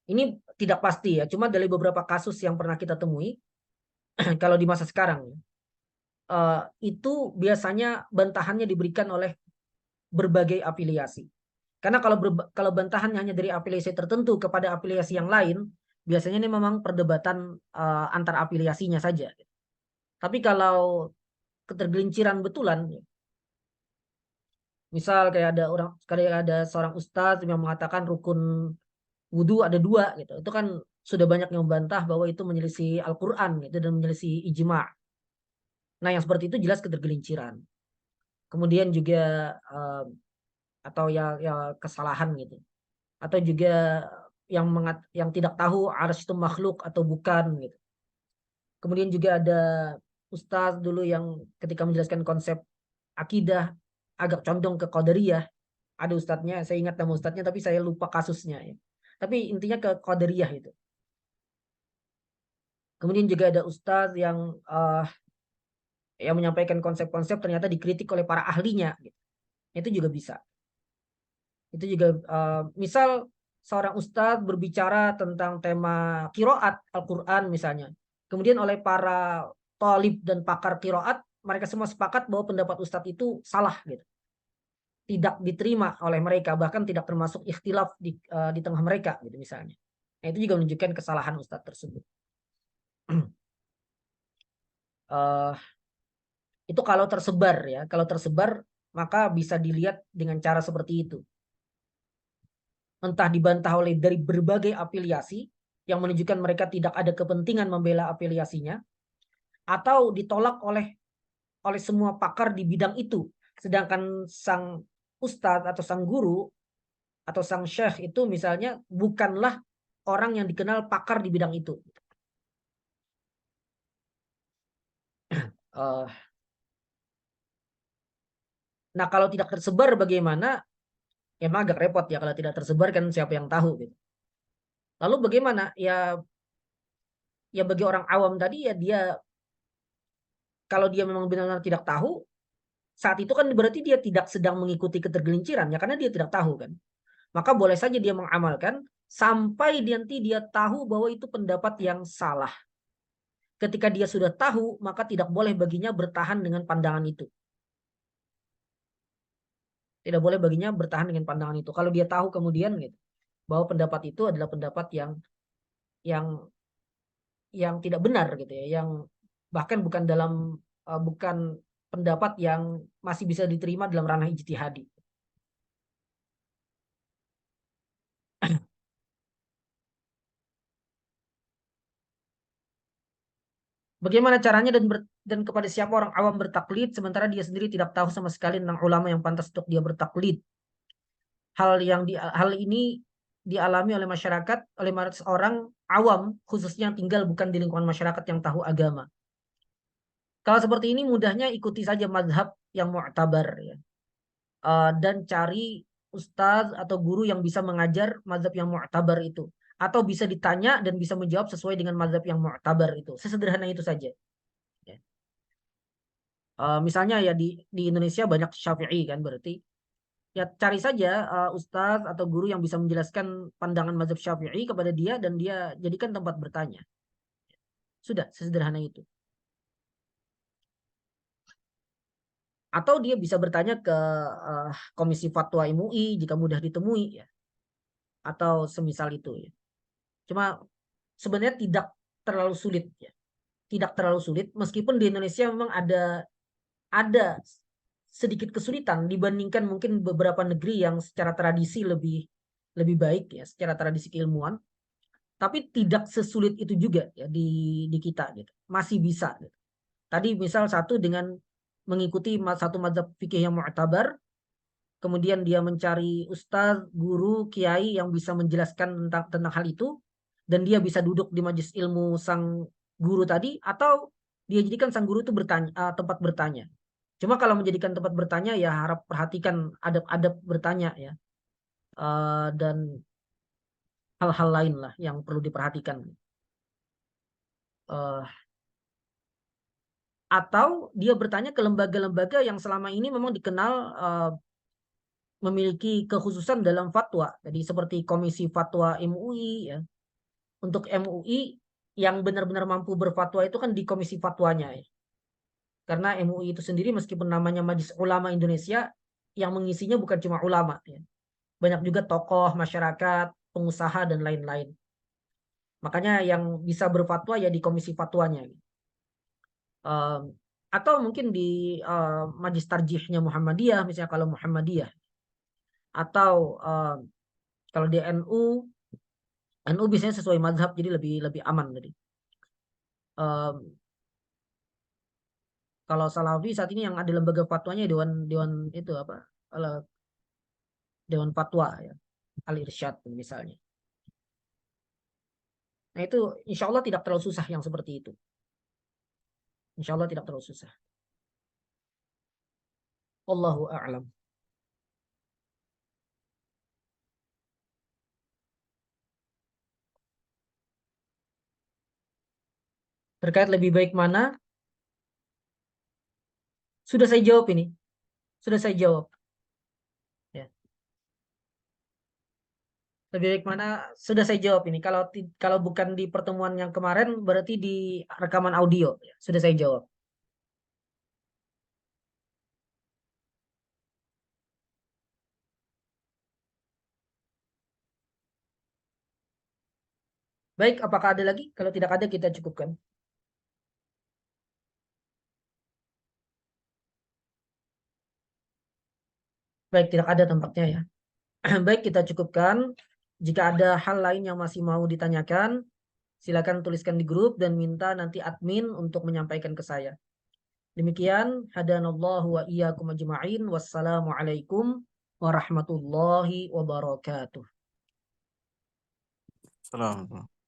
Ini tidak pasti ya, cuma dari beberapa kasus yang pernah kita temui, kalau di masa sekarang, itu biasanya bantahannya diberikan oleh berbagai afiliasi. Karena kalau bantahannya hanya dari afiliasi tertentu kepada afiliasi yang lain, biasanya ini memang perdebatan antar afiliasinya saja. Tapi kalau ketergelinciran betulan, misal kayak ada seorang ustadz yang mengatakan rukun wudhu ada dua gitu, itu kan sudah banyak yang membantah bahwa itu menyelisih Al-Quran gitu dan menyelisih ijma'. Nah yang seperti itu jelas ketergelinciran. Kemudian juga atau ya kesalahan gitu. Atau juga yang tidak tahu arsy itu makhluk atau bukan gitu. Kemudian juga ada ustadz dulu yang ketika menjelaskan konsep akidah agak condong ke qadariyah. Ada ustadznya, saya ingat nama ustadznya tapi saya lupa kasusnya ya. Tapi intinya ke qadariyah itu. Kemudian juga ada ustadz yang menyampaikan konsep-konsep ternyata dikritik oleh para ahlinya gitu. Itu juga bisa. Itu juga misal seorang ustadz berbicara tentang tema qiraat Al-Qur'an misalnya. Kemudian oleh para talib dan pakar qiraat mereka semua sepakat bahwa pendapat ustadz itu salah gitu. Tidak diterima oleh mereka, bahkan tidak termasuk ikhtilaf di tengah mereka gitu misalnya. Nah, itu juga menunjukkan kesalahan ustadz tersebut. Itu kalau tersebar ya, kalau tersebar maka bisa dilihat dengan cara seperti itu. Entah dibantah oleh dari berbagai afiliasi yang menunjukkan mereka tidak ada kepentingan membela afiliasinya, atau ditolak oleh semua pakar di bidang itu. Sedangkan sang ustadz atau sang guru atau sang syekh itu misalnya bukanlah orang yang dikenal pakar di bidang itu. Nah kalau tidak tersebar bagaimana? Ya emang agak repot ya kalau tidak tersebar kan siapa yang tahu gitu. Lalu bagaimana? Ya bagi orang awam tadi ya dia kalau dia memang benar-benar tidak tahu, saat itu kan berarti dia tidak sedang mengikuti ketergelinciran ya karena dia tidak tahu kan. Maka boleh saja dia mengamalkan sampai nanti dia tahu bahwa itu pendapat yang salah. Ketika dia sudah tahu, maka tidak boleh baginya bertahan dengan pandangan itu. Tidak boleh baginya bertahan dengan pandangan itu. Kalau dia tahu kemudian gitu, bahwa pendapat itu adalah pendapat yang yang tidak benar gitu ya, yang bahkan bukan pendapat yang masih bisa diterima dalam ranah ijtihadi. Bagaimana caranya dan kepada siapa orang awam bertaklid sementara dia sendiri tidak tahu sama sekali tentang ulama yang pantas untuk dia bertaklid. Hal ini dialami oleh masyarakat, oleh orang awam khususnya yang tinggal bukan di lingkungan masyarakat yang tahu agama. Kalau seperti ini mudahnya ikuti saja mazhab yang mu'tabar ya. Dan cari ustadz atau guru yang bisa mengajar mazhab yang mu'tabar itu. Atau bisa ditanya dan bisa menjawab sesuai dengan mazhab yang mu'tabar itu. Sesederhana itu saja. Ya. Misalnya ya di Indonesia banyak Syafi'i kan berarti. Ya cari saja ustadz atau guru yang bisa menjelaskan pandangan mazhab Syafi'i kepada dia dan dia jadikan tempat bertanya. Sudah, sesederhana itu. Atau dia bisa bertanya ke Komisi Fatwa MUI jika mudah ditemui ya. Atau semisal itu ya. Cuma sebenarnya tidak terlalu sulit ya. Tidak terlalu sulit meskipun di Indonesia memang ada sedikit kesulitan dibandingkan mungkin beberapa negeri yang secara tradisi lebih baik ya, secara tradisi keilmuan. Tapi tidak sesulit itu juga ya di kita gitu. Masih bisa gitu. Tadi misal satu dengan mengikuti satu mazhab fikih yang mu'tabar, kemudian dia mencari ustaz, guru, kiai yang bisa menjelaskan tentang hal itu, dan dia bisa duduk di majelis ilmu sang guru tadi, atau dia jadikan sang guru itu tempat bertanya. Cuma kalau menjadikan tempat bertanya ya harap perhatikan adab-adab bertanya ya, dan hal-hal lain lah yang perlu diperhatikan. Uh, atau dia bertanya ke lembaga-lembaga yang selama ini memang dikenal memiliki kekhususan dalam fatwa. Jadi seperti Komisi Fatwa MUI ya. Untuk MUI yang benar-benar mampu berfatwa itu kan di komisi fatwanya ya. Karena MUI itu sendiri meskipun namanya Majelis Ulama Indonesia yang mengisinya bukan cuma ulama ya. Banyak juga tokoh masyarakat, pengusaha dan lain-lain. Makanya yang bisa berfatwa ya di komisi fatwanya. Atau mungkin di Majelis Tarjihnya Muhammadiyah misalnya kalau Muhammadiyah. Atau kalau di NU biasanya sesuai mazhab jadi lebih lebih aman tadi. Kalau Salafi saat ini yang ada lembaga fatwanya Dewan Dewan itu apa? Dewan Fatwa ya. Al-Irsyad misalnya. Nah itu insya Allah tidak terlalu susah yang seperti itu. Insya Allah tidak terlalu susah. Allahu a'lam. Terkait lebih baik mana? Sudah saya jawab ini. Sudah saya jawab. Ya. Lebih baik mana? Sudah saya jawab ini. Kalau bukan di pertemuan yang kemarin, berarti di rekaman audio. Ya, sudah saya jawab. Baik, apakah ada lagi? Kalau tidak ada, kita cukupkan. Baik, tidak ada tampaknya ya. Baik, kita cukupkan. Jika ada hal lain yang masih mau ditanyakan, silakan tuliskan di grup dan minta nanti admin untuk menyampaikan ke saya. Demikian, hadanallahu wa iyyakum ajma'in. Wassalamualaikum warahmatullahi wabarakatuh. Salam.